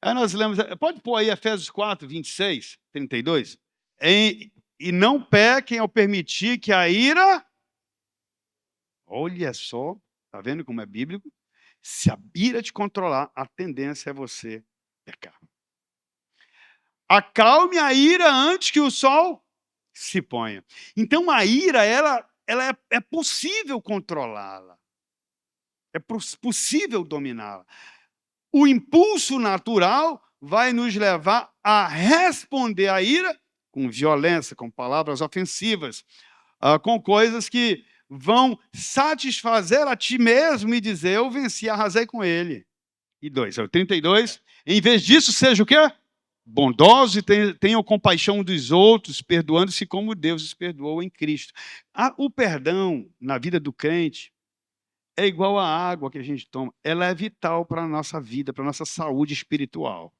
Aí nós lemos, pode pôr aí Efésios 4, 26, 32? E não pequem ao permitir que a ira, olha só, está vendo como é bíblico? Se a ira te controlar, a tendência é você pecar. Acalme a ira antes que o sol se ponha. Então a ira, ela é possível controlá-la. É possível dominá-la. O impulso natural vai nos levar a responder à ira com violência, com palavras ofensivas, com coisas que vão satisfazer a ti mesmo e dizer, eu venci, arrasei com ele. E 32, em vez disso, seja o quê? Bondosos e tenham compaixão dos outros, perdoando-se como Deus os perdoou em Cristo. O perdão na vida do crente é igual à água que a gente toma. Ela é vital para a nossa vida, para a nossa saúde espiritual.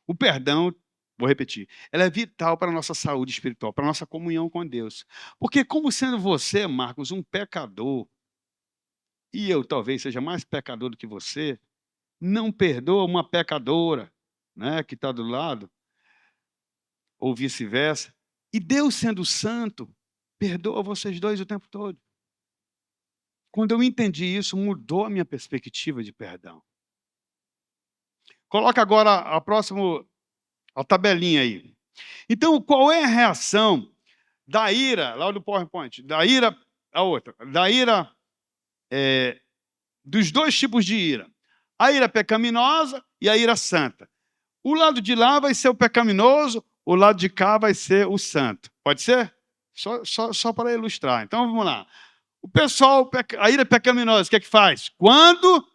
O perdão, vou repetir, ela é vital para a nossa saúde espiritual, para a nossa comunhão com Deus. Porque como sendo você, Marcos, um pecador, e eu talvez seja mais pecador do que você, não perdoa uma pecadora, né, que está do lado, ou vice-versa, e Deus sendo santo, perdoa vocês dois o tempo todo. Quando eu entendi isso, mudou a minha perspectiva de perdão. Coloca agora a tabelinha aí. Então, qual é a reação da ira, lá do PowerPoint, da ira, a outra, da ira, dos dois tipos de ira. A ira pecaminosa e a ira santa. O lado de lá vai ser o pecaminoso, o lado de cá vai ser o santo. Pode ser? Só para ilustrar. Então, vamos lá. O pessoal, a ira pecaminosa, o que é que faz? Quando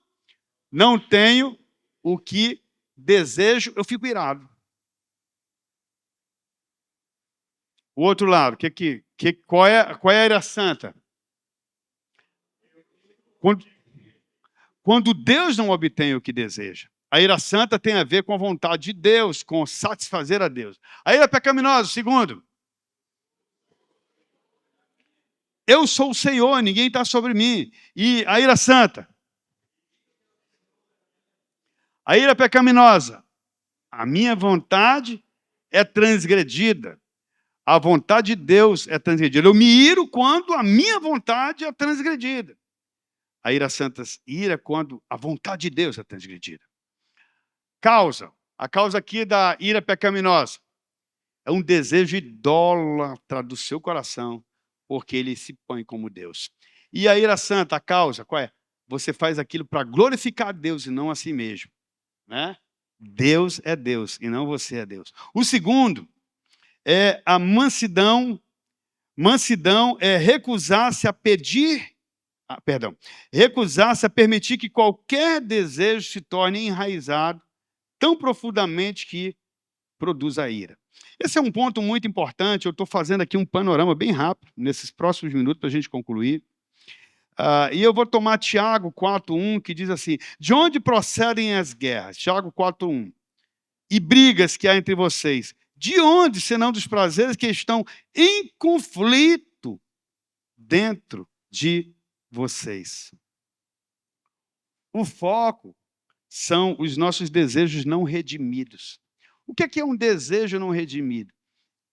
não tenho o que desejo, eu fico irado. O outro lado, qual é a ira santa? Quando Deus não obtém o que deseja. A ira santa tem a ver com a vontade de Deus, com satisfazer a Deus. A ira pecaminosa, segundo, eu sou o Senhor, ninguém está sobre mim. E a ira santa? A ira pecaminosa, a minha vontade é transgredida. A vontade de Deus é transgredida. Eu me iro quando a minha vontade é transgredida. A ira santa ira quando a vontade de Deus é transgredida. A causa aqui da ira pecaminosa é um desejo idólatra do seu coração, porque ele se põe como Deus. E a ira santa, a causa, qual é? Você faz aquilo para glorificar a Deus e não a si mesmo. Né? Deus é Deus e não você é Deus. O segundo é a mansidão. Mansidão é recusar-se a recusar-se a permitir que qualquer desejo se torne enraizado tão profundamente que produza a ira. Esse é um ponto muito importante. Eu estou fazendo aqui um panorama bem rápido, nesses próximos minutos, para a gente concluir. E eu vou tomar Tiago 4,1, que diz assim, de onde procedem as guerras? Tiago 4,1. E brigas que há entre vocês. De onde, senão dos prazeres que estão em conflito dentro de vocês. O foco são os nossos desejos não redimidos. O que é um desejo não redimido?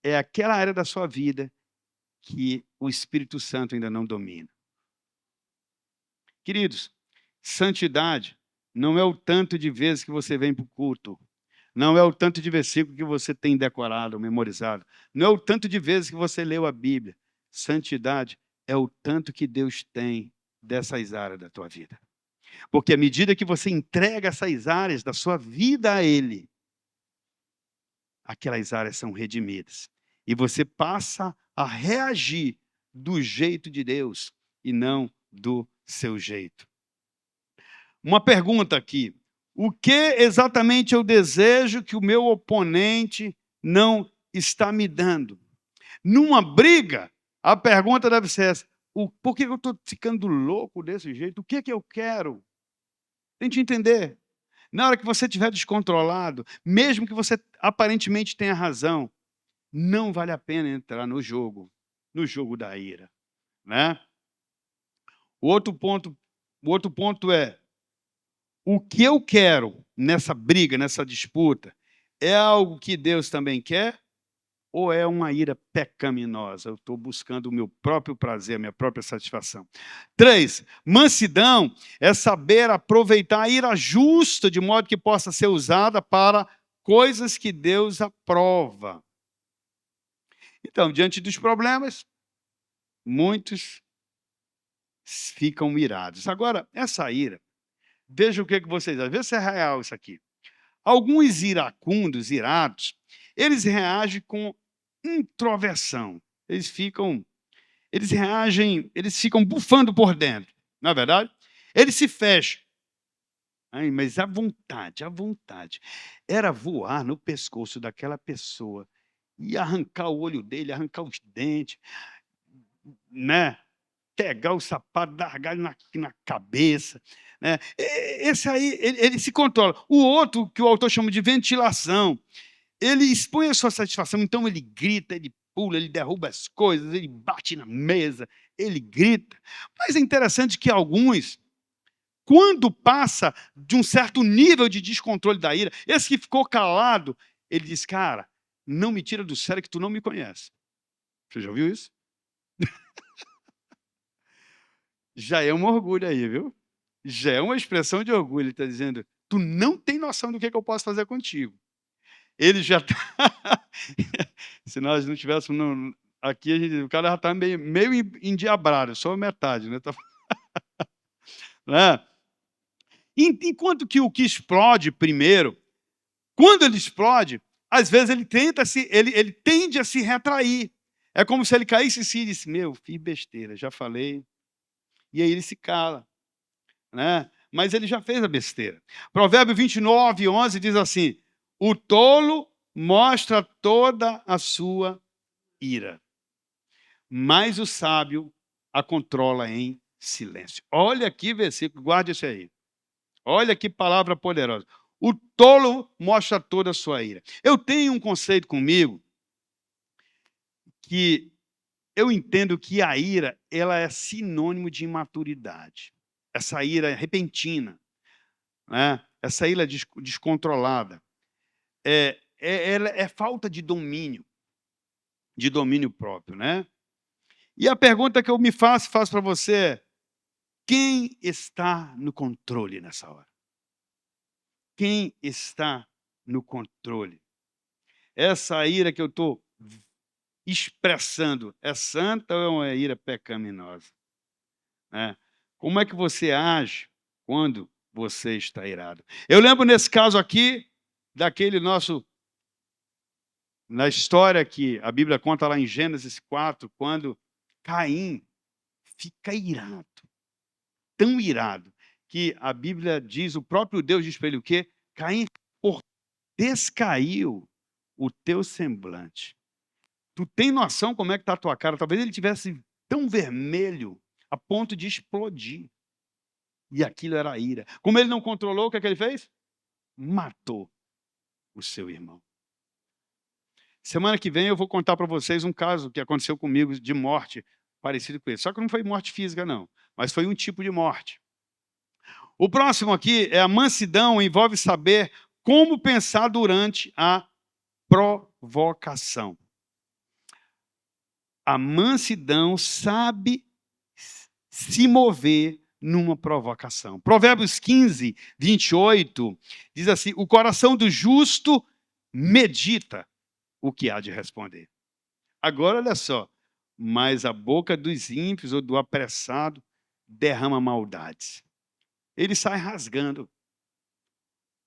É aquela área da sua vida que o Espírito Santo ainda não domina. Queridos, santidade não é o tanto de vezes que você vem para o culto, não é o tanto de versículo que você tem decorado, memorizado, não é o tanto de vezes que você leu a Bíblia. Santidade é o tanto que Deus tem dessas áreas da tua vida. Porque à medida que você entrega essas áreas da sua vida a Ele, aquelas áreas são redimidas. E você passa a reagir do jeito de Deus e não do seu jeito. Uma pergunta aqui. O que exatamente eu desejo que o meu oponente não está me dando? Numa briga, a pergunta deve ser essa: por que eu estou ficando louco desse jeito? O que eu quero? Tente entender. Na hora que você estiver descontrolado, mesmo que você aparentemente tenha razão, não vale a pena entrar no jogo da ira, né? O outro ponto é: o que eu quero nessa briga, nessa disputa, é algo que Deus também quer ou é uma ira pecaminosa? Eu estou buscando o meu próprio prazer, a minha própria satisfação. 3, mansidão é saber aproveitar a ira justa de modo que possa ser usada para coisas que Deus aprova. Então, diante dos problemas, muitos ficam irados. Agora, essa ira, veja o que vocês acham, vê se é real isso aqui. Alguns iracundos, irados, eles reagem com introversão. Eles ficam bufando por dentro, não é verdade? Eles se fecham. Ai, mas à vontade. Era voar no pescoço daquela pessoa e arrancar o olho dele, arrancar os dentes, né? Pegar o sapato, largar ele na cabeça. Né? Esse aí, ele se controla. O outro, que o autor chama de ventilação, ele expõe a sua satisfação, então ele grita, ele pula, ele derruba as coisas, ele bate na mesa, ele grita. Mas é interessante que alguns, quando passa de um certo nível de descontrole da ira, esse que ficou calado, ele diz: cara, não me tira do sério que tu não me conhece. Você já ouviu isso? Já é um orgulho aí, viu? Já é uma expressão de orgulho. Ele está dizendo: tu não tem noção do que eu posso fazer contigo. Ele já está... Se nós não tivéssemos aqui, o cara já está meio endiabrado, só metade, né? Né? Enquanto que o que explode primeiro, quando ele explode, às vezes ele tende a se retrair. É como se ele caísse em si e disse: meu, fiz besteira, já falei. E aí ele se cala. Né? Mas ele já fez a besteira. Provérbio 29:11 diz assim: o tolo mostra toda a sua ira, mas o sábio a controla em silêncio. Olha que versículo, guarde isso aí. Olha que palavra poderosa. O tolo mostra toda a sua ira. Eu tenho um conceito comigo que eu entendo que a ira, ela é sinônimo de imaturidade. Essa ira é repentina, né? Essa ira descontrolada. Ela é falta de domínio próprio, né? E a pergunta que eu me faço para você é: quem está no controle nessa hora? Quem está no controle? Essa ira que eu estou expressando é santa ou é uma ira pecaminosa? Né? Como é que você age quando você está irado? Eu lembro nesse caso aqui, daquele nosso... Na história que a Bíblia conta lá em Gênesis 4, quando Caim fica irado, tão irado, que a Bíblia diz, o próprio Deus diz para ele o quê? Caim, por descaiu o teu semblante. Tu tem noção como é que está a tua cara? Talvez ele tivesse tão vermelho a ponto de explodir. E aquilo era ira. Como ele não controlou, o que é que ele fez? Matou o seu irmão. Semana que vem eu vou contar para vocês um caso que aconteceu comigo de morte parecido com esse. Só que não foi morte física, não. Mas foi um tipo de morte. O próximo aqui é a mansidão, envolve saber como pensar durante a provocação. A mansidão sabe se mover numa provocação. Provérbios 15, 28, diz assim: o coração do justo medita o que há de responder. Agora, olha só, mas a boca dos ímpios ou do apressado derrama maldades. Ele sai rasgando,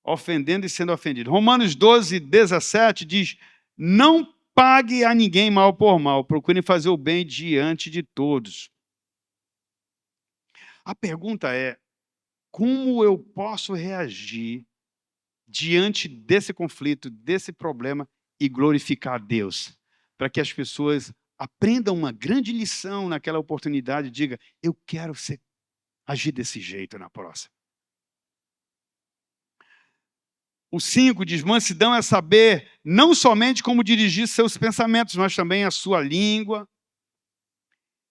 ofendendo e sendo ofendido. Romanos 12, 17 diz: não pague a ninguém mal por mal, procurem fazer o bem diante de todos. A pergunta é: como eu posso reagir diante desse conflito, desse problema e glorificar a Deus? Para que as pessoas aprendam uma grande lição naquela oportunidade e digam: eu quero agir desse jeito na próxima. O 5 diz: mansidão é saber não somente como dirigir seus pensamentos, mas também a sua língua,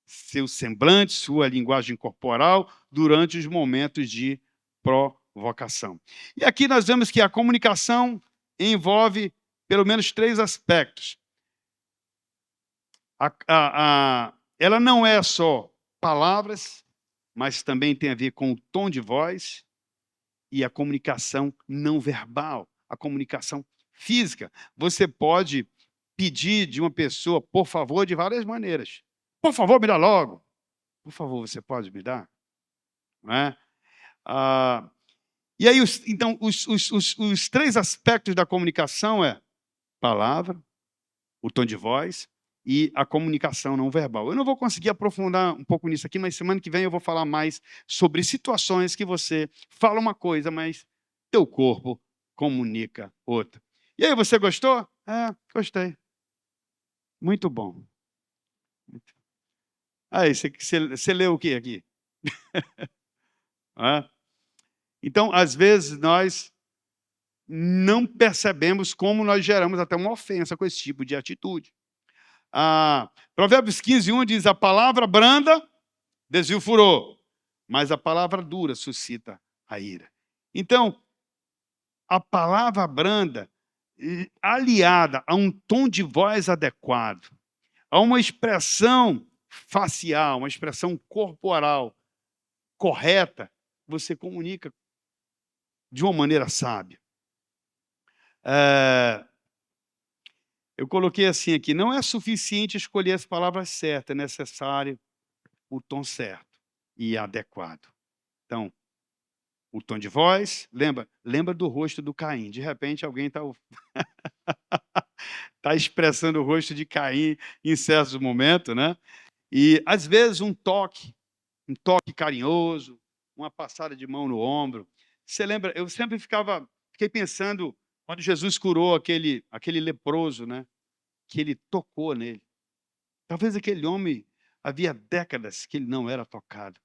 seu semblante, sua linguagem corporal durante os momentos de provocação. E aqui nós vemos que a comunicação envolve pelo menos 3 aspectos. Ela não é só palavras, mas também tem a ver com o tom de voz e a comunicação não verbal, a comunicação física. Você pode pedir de uma pessoa, por favor, de várias maneiras. Por favor, me dá logo. Por favor, você pode me dar? Não é? E aí, então, os 3 aspectos da comunicação é palavra, o tom de voz e a comunicação não verbal. Eu não vou conseguir aprofundar um pouco nisso aqui, mas semana que vem eu vou falar mais sobre situações que você fala uma coisa, mas teu corpo comunica outra. E aí, você gostou? Gostei. Muito bom. Aí, você leu o que aqui? Então, às vezes, nós não percebemos como nós geramos até uma ofensa com esse tipo de atitude. Provérbios 15, 1 diz: a palavra branda desvia o furor, mas a palavra dura suscita a ira. Então, a palavra branda, aliada a um tom de voz adequado, a uma expressão facial, uma expressão corporal correta, você comunica de uma maneira sábia. Eu coloquei assim aqui: não é suficiente escolher as palavras certas, é necessário o tom certo e adequado. Então, o tom de voz, lembra do rosto do Caim. De repente, alguém está tá expressando o rosto de Caim em certos momentos, né? E, às vezes, um toque carinhoso, uma passada de mão no ombro. Você lembra? Eu sempre fiquei pensando, quando Jesus curou aquele leproso, né? Que ele tocou nele. Talvez aquele homem, havia décadas que ele não era tocado.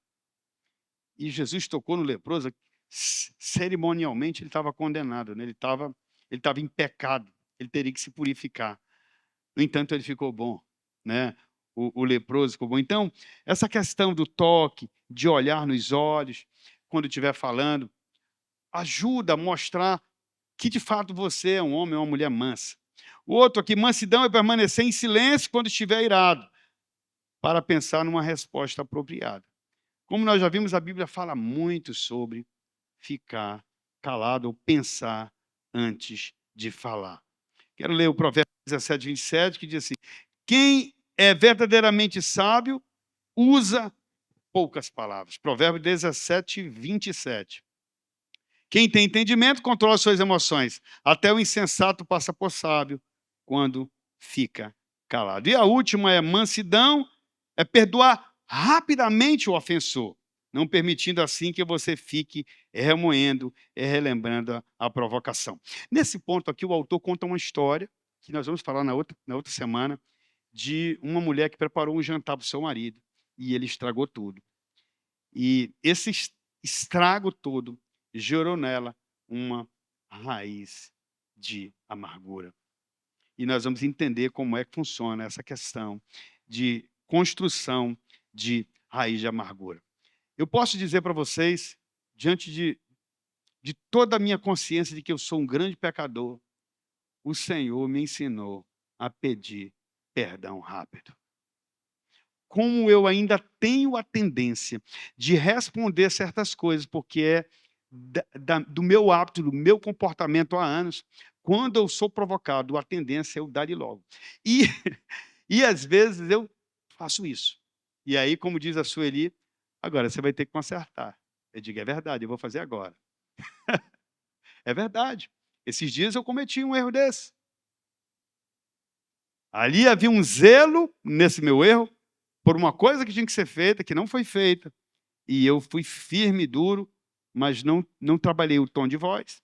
E Jesus tocou no leproso, cerimonialmente ele estava condenado, né? Ele estava em pecado, ele teria que se purificar. No entanto, ele ficou bom, né? O leproso ficou bom. Então, essa questão do toque, de olhar nos olhos, quando estiver falando, ajuda a mostrar que, de fato, você é um homem ou uma mulher mansa. O outro aqui: mansidão é permanecer em silêncio quando estiver irado, para pensar numa resposta apropriada. Como nós já vimos, a Bíblia fala muito sobre ficar calado ou pensar antes de falar. Quero ler o Provérbios 17, 27, que diz assim: quem é verdadeiramente sábio usa poucas palavras. Provérbios 17, 27. Quem tem entendimento controla suas emoções. Até o insensato passa por sábio quando fica calado. E a última é mansidão, é perdoar rapidamente o ofensor, não permitindo assim que você fique remoendo e relembrando a provocação. Nesse ponto aqui, o autor conta uma história, que nós vamos falar na outra semana, de uma mulher que preparou um jantar para o seu marido e ele estragou tudo. E esse estrago todo gerou nela uma raiz de amargura. E nós vamos entender como é que funciona essa questão de construção de raiz de amargura. Eu posso dizer para vocês, diante de toda a minha consciência de que eu sou um grande pecador, o Senhor me ensinou a pedir perdão rápido. Como eu ainda tenho a tendência de responder certas coisas, porque é do meu hábito, do meu comportamento há anos, quando eu sou provocado, a tendência é eu dar logo. E, e às vezes eu faço isso. E aí, como diz a Sueli, agora você vai ter que consertar. Eu digo, é verdade, eu vou fazer agora. É verdade. Esses dias eu cometi um erro desse. Ali havia um zelo nesse meu erro, por uma coisa que tinha que ser feita, que não foi feita. E eu fui firme e duro, mas não trabalhei o tom de voz,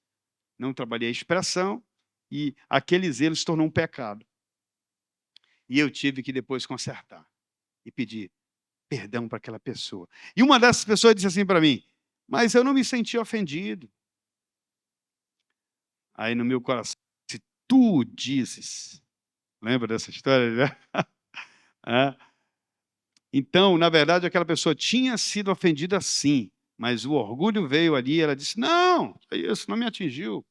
não trabalhei a expressão, e aquele zelo se tornou um pecado. E eu tive que depois consertar e pedir perdão para aquela pessoa. E uma dessas pessoas disse assim para mim, mas eu não me senti ofendido. Aí no meu coração, se tu dizes, lembra dessa história, né? É. Então, na verdade, aquela pessoa tinha sido ofendida sim, mas o orgulho veio ali e ela disse, não, isso não me atingiu.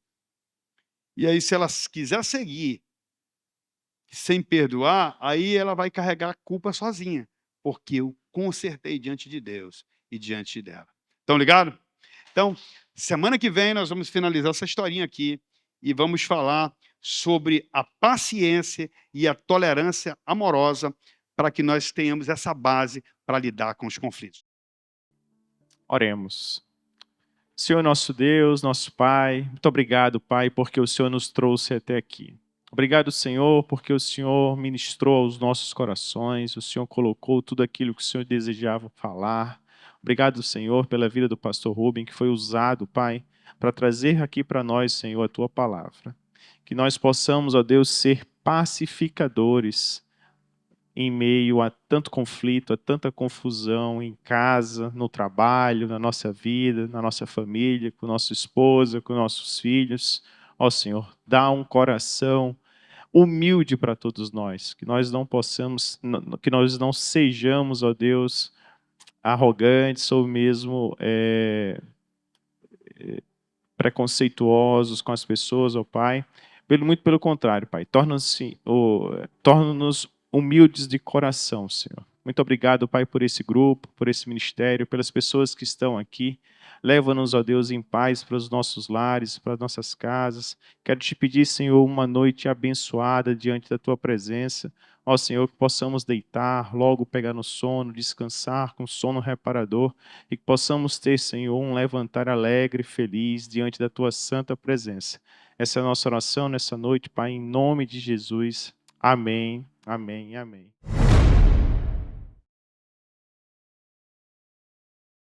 E aí, se ela quiser seguir sem perdoar, aí ela vai carregar a culpa sozinha, porque eu consertei diante de Deus e diante dela. Estão ligados? Então, semana que vem nós vamos finalizar essa historinha aqui e vamos falar sobre a paciência e a tolerância amorosa para que nós tenhamos essa base para lidar com os conflitos. Oremos. Senhor nosso Deus, nosso Pai, muito obrigado, Pai, porque o Senhor nos trouxe até aqui. Obrigado, Senhor, porque o Senhor ministrou aos nossos corações, o Senhor colocou tudo aquilo que o Senhor desejava falar. Obrigado, Senhor, pela vida do pastor Rubem, que foi usado, Pai, para trazer aqui para nós, Senhor, a Tua palavra. Que nós possamos, ó Deus, ser pacificadores em meio a tanto conflito, a tanta confusão em casa, no trabalho, na nossa vida, na nossa família, com nossa esposa, com nossos filhos. Ó Senhor, dá um coração humilde para todos nós, que nós não possamos, que nós não sejamos, ó Deus, arrogantes ou mesmo preconceituosos com as pessoas, ó Pai. Muito pelo contrário, Pai. Torna-nos humildes de coração, Senhor. Muito obrigado, Pai, por esse grupo, por esse ministério, pelas pessoas que estão aqui. Leva-nos, ó Deus, em paz para os nossos lares, para as nossas casas. Quero te pedir, Senhor, uma noite abençoada diante da Tua presença. Ó Senhor, que possamos deitar, logo pegar no sono, descansar com sono reparador e que possamos ter, Senhor, um levantar alegre e feliz diante da Tua santa presença. Essa é a nossa oração nessa noite, Pai, em nome de Jesus. Amém, amém e amém.